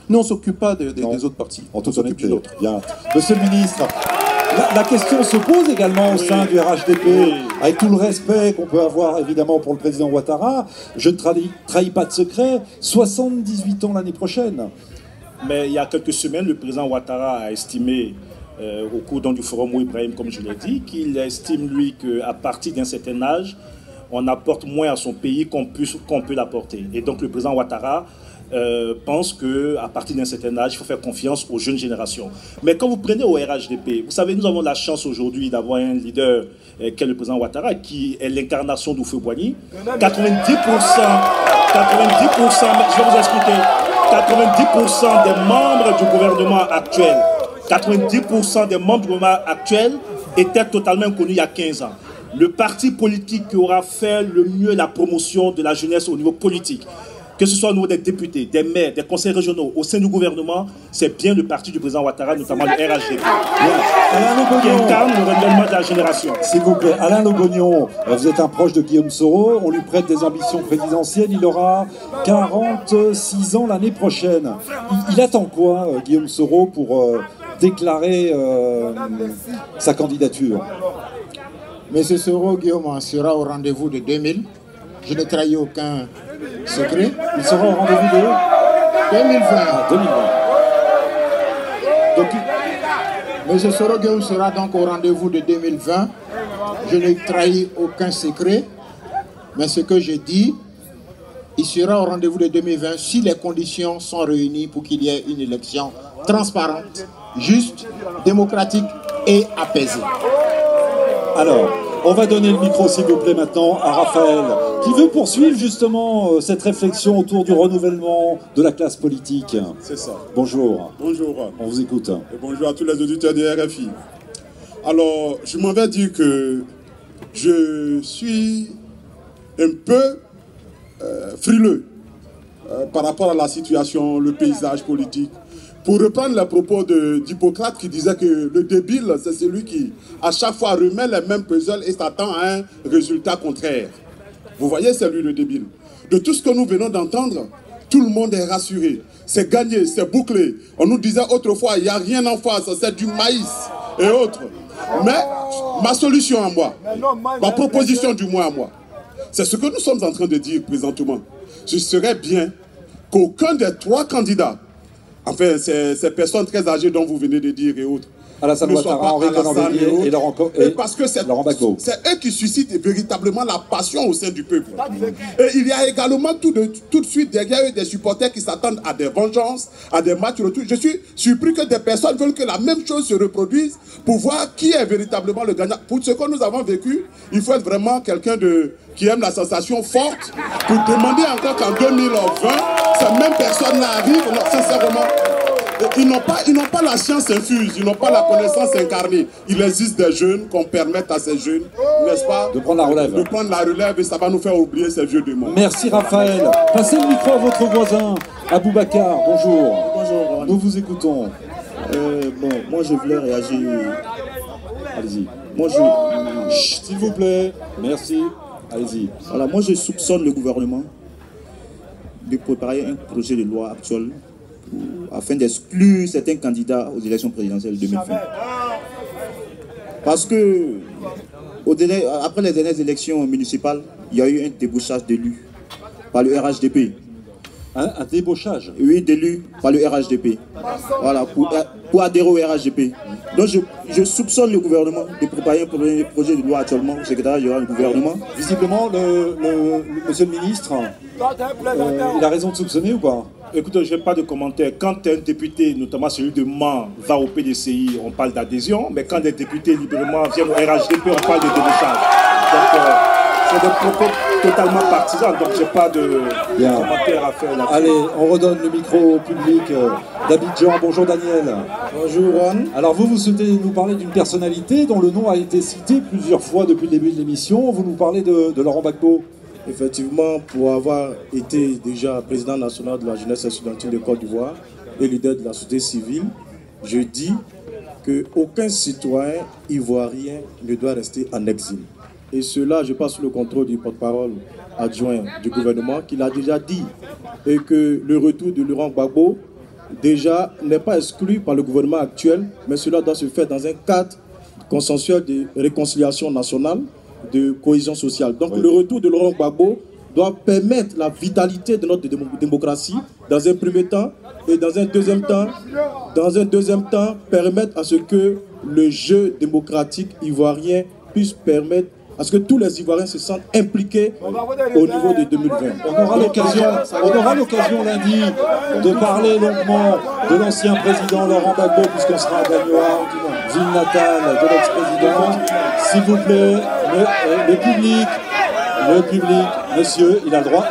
Nous, on ne s'occupe pas des autres partis. En toute honnêteté. Bien. Monsieur le ministre, la question se pose également au sein du RHDP, avec tout le respect qu'on peut avoir évidemment pour le président Ouattara. Je ne trahis pas de secret, 78 ans l'année prochaine. Mais il y a quelques semaines, le président Ouattara a estimé, au cours du forum Ibrahim, comme je l'ai dit, qu'il estime lui qu'à partir d'un certain âge, on apporte moins à son pays qu'on peut l'apporter. Et donc le président Ouattara pense qu'à partir d'un certain âge, il faut faire confiance aux jeunes générations. Mais quand vous prenez au RHDP, vous savez, nous avons la chance aujourd'hui d'avoir un leader qui est le président Ouattara, qui est l'incarnation d'Houphouët-Boigny. 90%, je vais vous expliquer, 90% des membres du gouvernement actuel 90% des membres du gouvernement actuel étaient totalement inconnus il y a 15 ans. Le parti politique qui aura fait le mieux la promotion de la jeunesse au niveau politique, que ce soit au niveau des députés, des maires, des conseils régionaux, au sein du gouvernement, c'est bien le parti du président Ouattara, notamment le RHDP, qui incarne le renouvellement de la génération. S'il vous plaît, Alain Lobognon, vous êtes un proche de Guillaume Soro, on lui prête des ambitions présidentielles, il aura 46 ans l'année prochaine. Il attend quoi, Guillaume Soro, pour déclarer sa candidature? Monsieur Soro, Guillaume sera au rendez-vous de 2000. Je n'ai trahi aucun secret. Il sera au rendez-vous de 2020. 2020. Donc, Monsieur Soro Guillaume sera donc au rendez-vous de 2020. Je n'ai trahi aucun secret. Mais ce que je dis, il sera au rendez-vous de 2020 si les conditions sont réunies pour qu'il y ait une élection transparente, juste, démocratique et apaisée. Alors, on va donner le micro, s'il vous plaît, maintenant à Raphaël, qui veut poursuivre justement cette réflexion autour du renouvellement de la classe politique. C'est ça. Bonjour. Bonjour. On vous écoute. Et bonjour à tous les auditeurs de RFI. Alors, je m'en vais dire que je suis un peu frileux par rapport à la situation, le paysage politique. Pour reprendre les propos d'Hippocrate qui disait que le débile, c'est celui qui, à chaque fois, remet les mêmes puzzles et s'attend à un résultat contraire. Vous voyez, c'est lui le débile. De tout ce que nous venons d'entendre, tout le monde est rassuré. C'est gagné, c'est bouclé. On nous disait autrefois, il n'y a rien en face, c'est du maïs et autres. Mais ma solution à moi, ma proposition du moins à moi, c'est ce que nous sommes en train de dire présentement. Je serais bien qu'aucun des trois candidats, enfin, ces personnes très âgées dont vous venez de dire et autres, Alassane Ouattara, Henri Konan Bédié et Laurent parce que c'est Gbagbo. C'est eux qui suscitent véritablement la passion au sein du peuple. Et il y a également tout de suite derrière eux des supporters qui s'attendent à des vengeances, à des matchs retour. Je suis surpris que des personnes veulent que la même chose se reproduise pour voir qui est véritablement le gagnant. Pour ce que nous avons vécu, il faut être vraiment quelqu'un qui aime la sensation forte pour demander encore qu'en 2020, ces mêmes personnes-là arrivent, non, sincèrement. Ils n'ont pas la science infuse, ils n'ont pas la connaissance incarnée. Il existe des jeunes, qu'on permette à ces jeunes, n'est-ce pas, de prendre la relève. De prendre la relève et ça va nous faire oublier ces vieux démons. Merci Raphaël. Passez le micro à votre voisin, Aboubacar. Bonjour. Bonjour. Nous vous écoutons. Moi je voulais réagir. Allez-y. Moi s'il vous plaît. Merci. Allez-y. Voilà, moi je soupçonne le gouvernement de préparer un projet de loi actuel afin d'exclure certains candidats aux élections présidentielles 2020. Parce que après les dernières élections municipales, il y a eu un débauchage d'élus par le RHDP. Un débauchage? Oui, d'élus par le RHDP. Voilà, pour adhérer au RHDP. Donc je soupçonne le gouvernement de préparer un projet de loi actuellement au secrétariat général du gouvernement. Visiblement, monsieur le ministre, il a raison de soupçonner ou pas? Écoutez, je n'ai pas de commentaire. Quand un député, notamment celui de Mans, va au PDCI, on parle d'adhésion. Mais quand des députés libéralement viennent au RHDP, on parle de débauchage. Donc, c'est des propos totalement partisans. Donc, je n'ai pas de commentaire à faire là-dessus. Allez, on redonne le micro au public d'Abidjan. Bonjour Daniel. Bonjour Juan. Alors, vous souhaitez nous parler d'une personnalité dont le nom a été cité plusieurs fois depuis le début de l'émission. Vous nous parlez de Laurent Gbagbo. Effectivement, pour avoir été déjà président national de la jeunesse estudiantine de Côte d'Ivoire et leader de la société civile, je dis qu'aucun citoyen ivoirien ne doit rester en exil. Et cela, je passe sous le contrôle du porte-parole adjoint du gouvernement qui l'a déjà dit. Et que le retour de Laurent Gbagbo, déjà, n'est pas exclu par le gouvernement actuel, mais cela doit se faire dans un cadre consensuel de réconciliation nationale, de cohésion sociale. Donc le retour de Laurent Gbagbo doit permettre la vitalité de notre démocratie dans un premier temps et dans un deuxième temps permettre à ce que le jeu démocratique ivoirien puisse permettre à ce que tous les Ivoiriens se sentent impliqués au niveau de 2020. On aura l'occasion lundi de parler longuement de l'ancien président Laurent Gbagbo, puisqu'on sera à Gagnoa, ville natale de l'ex-président. S'il vous plaît, le public, monsieur, il a le droit.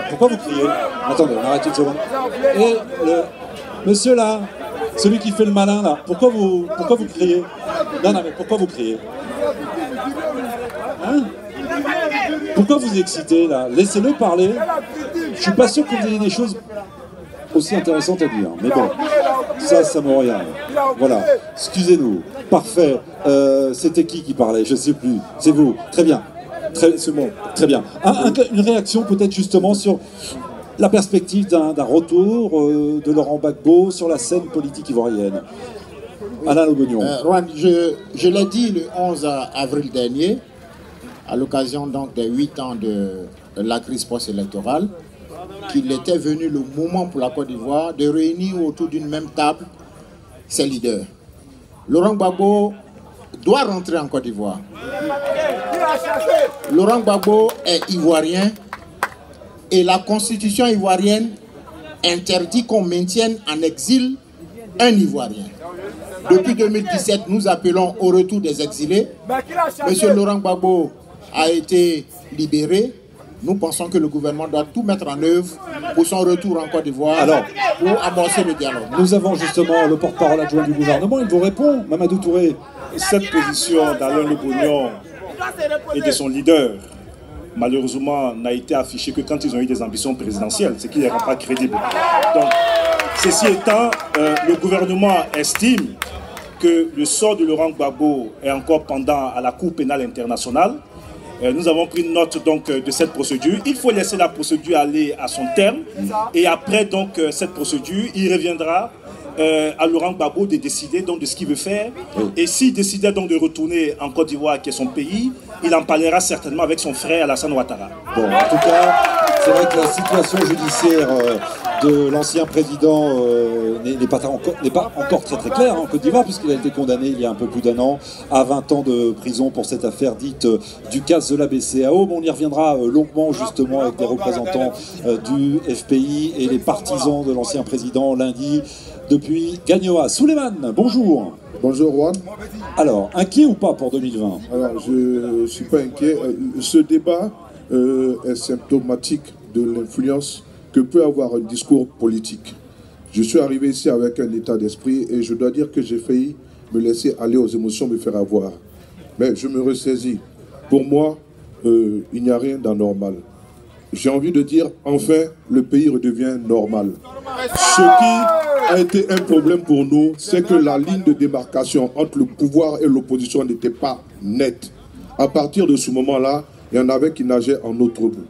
Pourquoi vous criez? Attendez, on arrête une seconde. Et le monsieur là, Celui qui fait le malin là, pourquoi vous criez? Non, mais pourquoi vous criez? Hein? Pourquoi vous excitez là? Laissez-le parler. Je suis pas sûr que vous ayez des choses aussi intéressantes à dire. Mais bon, ça me regarde. Voilà, excusez-nous. Parfait. C'était qui parlait? Je sais plus. C'est vous. Très bien. C'est bon. Très bien. Une réaction peut-être justement sur la perspective d'un retour de Laurent Gbagbo sur la scène politique ivoirienne. Alain Lobognon. Juan, je l'ai dit le 11 avril dernier, à l'occasion donc des 8 ans de la crise post-électorale, qu'il était venu le moment pour la Côte d'Ivoire de réunir autour d'une même table ses leaders. Laurent Gbagbo doit rentrer en Côte d'Ivoire. Laurent Gbagbo est ivoirien et la constitution ivoirienne interdit qu'on maintienne en exil un Ivoirien. Depuis 2017, nous appelons au retour des exilés. Monsieur Laurent Gbagbo a été libéré. Nous pensons que le gouvernement doit tout mettre en œuvre pour son retour en Côte d'Ivoire pour amorcer le dialogue. Nous avons justement le porte-parole adjoint du gouvernement. Il vous répond, Mamadou Touré. Cette position d'Alain Lobognon et de son leader, malheureusement, n'a été affichée que quand ils ont eu des ambitions présidentielles, ce qui ne les rend pas crédibles. Donc, ceci étant, le gouvernement estime que le sort de Laurent Gbagbo est encore pendant à la Cour pénale internationale. Nous avons pris note donc de cette procédure. Il faut laisser la procédure aller à son terme. Et après donc cette procédure, il reviendra à Laurent Gbagbo de décider donc de ce qu'il veut faire. Et s'il décidait donc de retourner en Côte d'Ivoire, qui est son pays, il en parlera certainement avec son frère Alassane Ouattara. Bon, en tout cas, c'est vrai que la situation judiciaire de l'ancien président n'est pas encore très claire en Côte d'Ivoire, puisqu'il a été condamné il y a un peu plus d'un an à 20 ans de prison pour cette affaire dite du cas de la BCAO. Bon, on y reviendra longuement justement avec des représentants du FPI et les partisans de l'ancien président lundi depuis Gagnoa. Souleymane, bonjour. Bonjour Juan. Alors, inquiet ou pas pour 2020? Alors, je ne suis pas inquiet. Ce débat est symptomatique de l'influence que peut avoir un discours politique. Je suis arrivé ici avec un état d'esprit et je dois dire que j'ai failli me laisser aller aux émotions, me faire avoir. Mais je me ressaisis. Pour moi, il n'y a rien d'anormal. J'ai envie de dire, enfin, le pays redevient normal. Ce qui a été un problème pour nous, c'est que la ligne de démarcation entre le pouvoir et l'opposition n'était pas nette. À partir de ce moment-là, il y en avait qui nageaient en notre bout.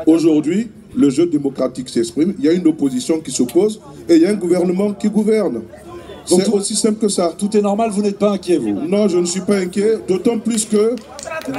Aujourd'hui, le jeu démocratique s'exprime, il y a une opposition qui s'oppose et il y a un gouvernement qui gouverne. C'est aussi simple que ça. Tout est normal, vous n'êtes pas inquiet, vous? Non, je ne suis pas inquiet, d'autant plus que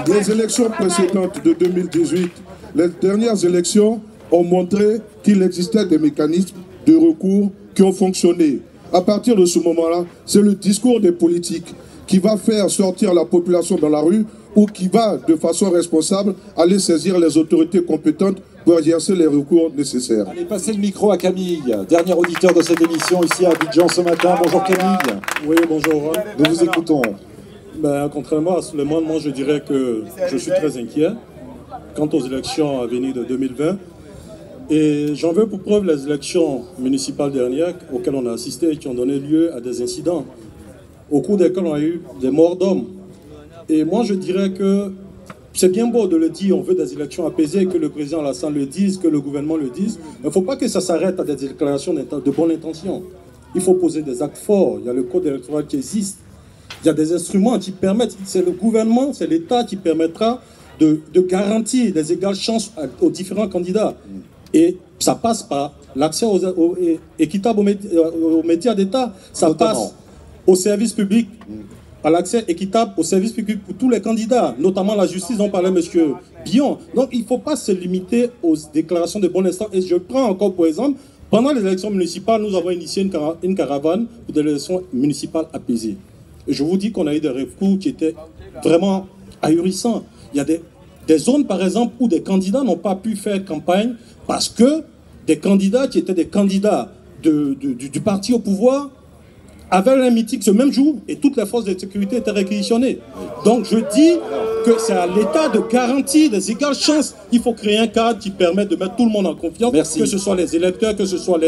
les élections précédentes de 2018, les dernières élections ont montré qu'il existait des mécanismes de recours qui ont fonctionné. À partir de ce moment-là, c'est le discours des politiques qui va faire sortir la population dans la rue ou qui va, de façon responsable, aller saisir les autorités compétentes pour exercer les recours nécessaires. Allez, passez le micro à Camille, dernier auditeur de cette émission ici à Abidjan ce matin. Bonjour Camille. Oui, bonjour. Nous vous écoutons. Ben, contrairement à Souleymane, moi je dirais que je suis très inquiet quant aux élections à venir de 2020. Et j'en veux pour preuve les élections municipales dernières auxquelles on a assisté et qui ont donné lieu à des incidents, au cours desquels on a eu des morts d'hommes. Et moi je dirais que c'est bien beau de le dire, on veut des élections apaisées, que le président Alassane le dise, que le gouvernement le dise. Mais il ne faut pas que ça s'arrête à des déclarations de bonne intention. Il faut poser des actes forts. Il y a le code électoral qui existe. Il y a des instruments qui permettent, c'est le gouvernement, c'est l'État qui permettra de garantir des égales chances aux différents candidats. Et ça passe par l'accès équitable aux médias d'État. Ça passe au service public, à l'accès équitable au service public pour tous les candidats, notamment la justice dont parlait M. Billon. Donc il ne faut pas se limiter aux déclarations de bon instant. Et je prends encore pour exemple, pendant les élections municipales, nous avons initié une caravane pour des élections municipales apaisées. Et je vous dis qu'on a eu des recours qui étaient vraiment ahurissants. Il y a des zones, par exemple, où des candidats n'ont pas pu faire campagne parce que des candidats qui étaient des candidats du parti au pouvoir avaient un meeting ce même jour et toutes les forces de sécurité étaient réquisitionnées. Donc je dis que c'est à l'État de garantir des égales chances. Il faut créer un cadre qui permette de mettre tout le monde en confiance, que ce soit les électeurs, que ce soit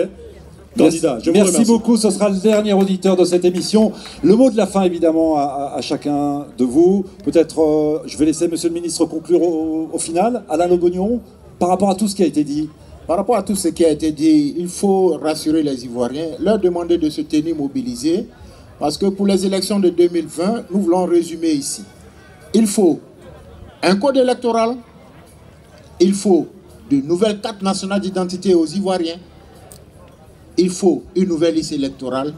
candidat. Je vous Merci remercie beaucoup, ce sera le dernier auditeur de cette émission. Le mot de la fin, évidemment, à chacun de vous. Peut-être, je vais laisser Monsieur le Ministre conclure au final. Alain Lobognon, par rapport à tout ce qui a été dit. Par rapport à tout ce qui a été dit, il faut rassurer les Ivoiriens, leur demander de se tenir mobilisés, parce que pour les élections de 2020, nous voulons résumer ici. Il faut un code électoral, il faut de nouvelles cartes nationales d'identité aux Ivoiriens, il faut une nouvelle liste électorale,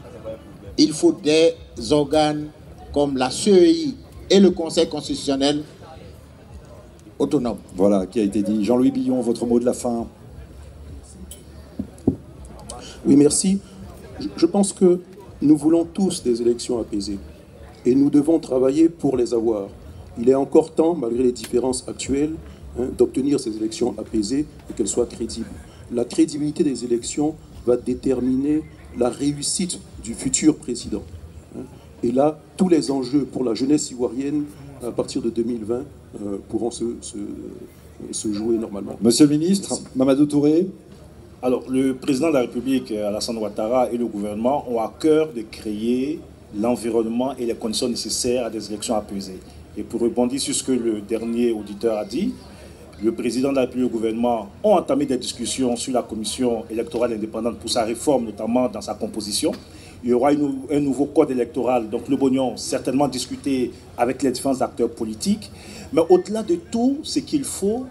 il faut des organes comme la CEI et le Conseil constitutionnel autonomes. Voilà, qui a été dit. Jean-Louis Billon, votre mot de la fin. Oui, merci. Je pense que nous voulons tous des élections apaisées et nous devons travailler pour les avoir. Il est encore temps, malgré les différences actuelles, d'obtenir ces élections apaisées et qu'elles soient crédibles. La crédibilité des élections va déterminer la réussite du futur président. Et là, tous les enjeux pour la jeunesse ivoirienne à partir de 2020 pourront se jouer normalement. Monsieur le ministre, merci. Mamadou Touré. Alors, le président de la République, Alassane Ouattara, et le gouvernement ont à cœur de créer l'environnement et les conditions nécessaires à des élections apaisées. Et pour rebondir sur ce que le dernier auditeur a dit, le président de la République et le gouvernement ont entamé des discussions sur la commission électorale indépendante pour sa réforme, notamment dans sa composition. Il y aura un nouveau code électoral, donc le Bognon certainement discuté avec les différents acteurs politiques. Mais au-delà de tout, ce qu'il faut,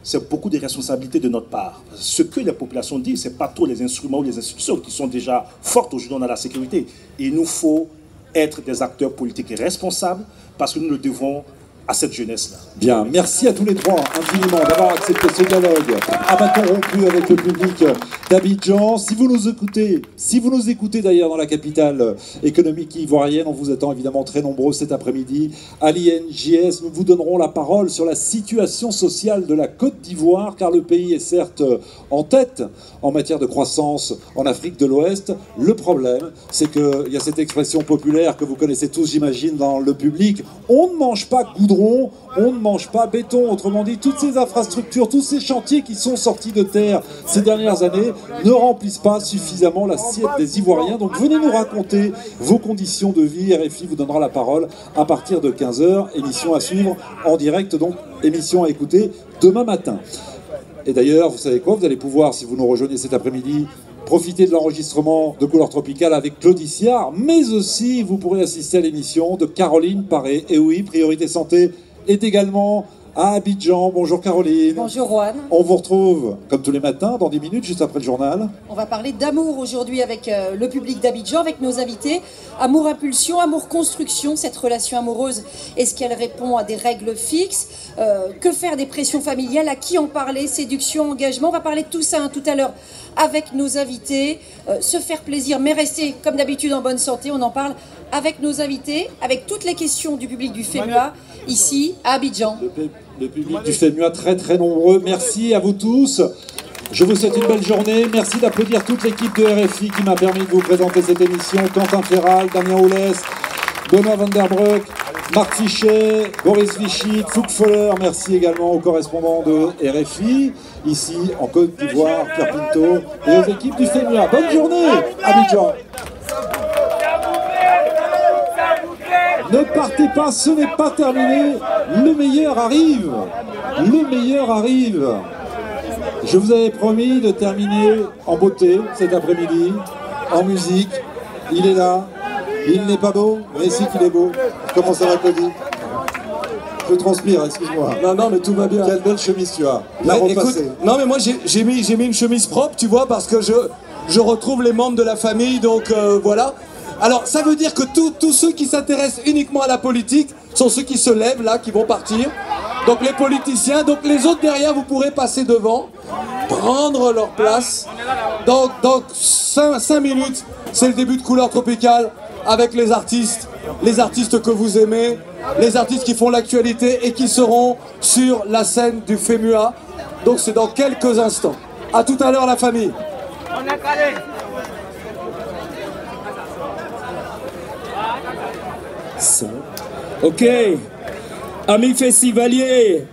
c'est beaucoup de responsabilités de notre part. Ce que les populations disent, ce n'est pas trop les instruments ou les institutions qui sont déjà fortes aujourd'hui dans la sécurité. Il nous faut être des acteurs politiques responsables parce que nous le devons à cette jeunesse-là. Bien, merci à tous les trois infiniment d'avoir accepté ce dialogue à bâton rompu avec le public d'Abidjan. Si vous nous écoutez d'ailleurs dans la capitale économique ivoirienne, on vous attend évidemment très nombreux cet après-midi à l'INJS. Nous vous donnerons la parole sur la situation sociale de la Côte d'Ivoire, car le pays est certes en tête en matière de croissance en Afrique de l'Ouest. Le problème, c'est qu'il y a cette expression populaire que vous connaissez tous, j'imagine, dans le public. On ne mange pas goudron, on ne mange pas béton. Autrement dit, toutes ces infrastructures, tous ces chantiers qui sont sortis de terre ces dernières années ne remplissent pas suffisamment l'assiette des Ivoiriens. Donc venez nous raconter vos conditions de vie. RFI vous donnera la parole à partir de 15 h. Émission à suivre en direct, donc émission à écouter demain matin. Et d'ailleurs, vous savez quoi, vous allez pouvoir, si vous nous rejoignez cet après-midi, profiter de l'enregistrement de Couleur Tropicale avec Claude Siard, mais aussi vous pourrez assister à l'émission de Caroline Paré. Et oui, Priorité Santé est également à Abidjan. Bonjour Caroline. Bonjour Juan. On vous retrouve comme tous les matins dans 10 minutes, juste après le journal. On va parler d'amour aujourd'hui avec le public d'Abidjan, avec nos invités. Amour impulsion, amour construction, cette relation amoureuse, est-ce qu'elle répond à des règles fixes? Que faire des pressions familiales? À qui en parler? Séduction, engagement, on va parler de tout ça tout à l'heure avec nos invités. Se faire plaisir, mais rester comme d'habitude en bonne santé, on en parle avec nos invités, avec toutes les questions du public du FEMUA, ici à Abidjan. Le public du FEMUA très très nombreux. Merci à vous tous. Je vous souhaite une belle journée. Merci d'applaudir toute l'équipe de RFI qui m'a permis de vous présenter cette émission. Quentin Ferral, Damien Oulès, Benoît Van der Broek, Marc Fichet, Boris Vichy, Fouque Foller. Merci également aux correspondants de RFI, ici en Côte d'Ivoire, Pierre Pinto, et aux équipes du FEMUA. Bonne journée, Abidjan. Ne partez pas, ce n'est pas terminé. Le meilleur arrive. Le meilleur arrive. Je vous avais promis de terminer en beauté cet après-midi, en musique. Il est là. Il n'est pas beau, mais si qu'il est beau. Comment ça va, Claudie? Je transpire, excuse-moi. Non, mais tout va bien. Quelle belle chemise tu as. Écoute, non, mais moi j'ai mis une chemise propre, tu vois, parce que je retrouve les membres de la famille, donc voilà. Alors, ça veut dire que tous ceux qui s'intéressent uniquement à la politique sont ceux qui se lèvent là, qui vont partir. Donc les politiciens, donc les autres derrière, vous pourrez passer devant, prendre leur place. Donc 5 minutes, c'est le début de Couleur Tropicale avec les artistes que vous aimez, les artistes qui font l'actualité et qui seront sur la scène du FEMUA. Donc c'est dans quelques instants. À tout à l'heure la famille. Ok, amis festivaliers,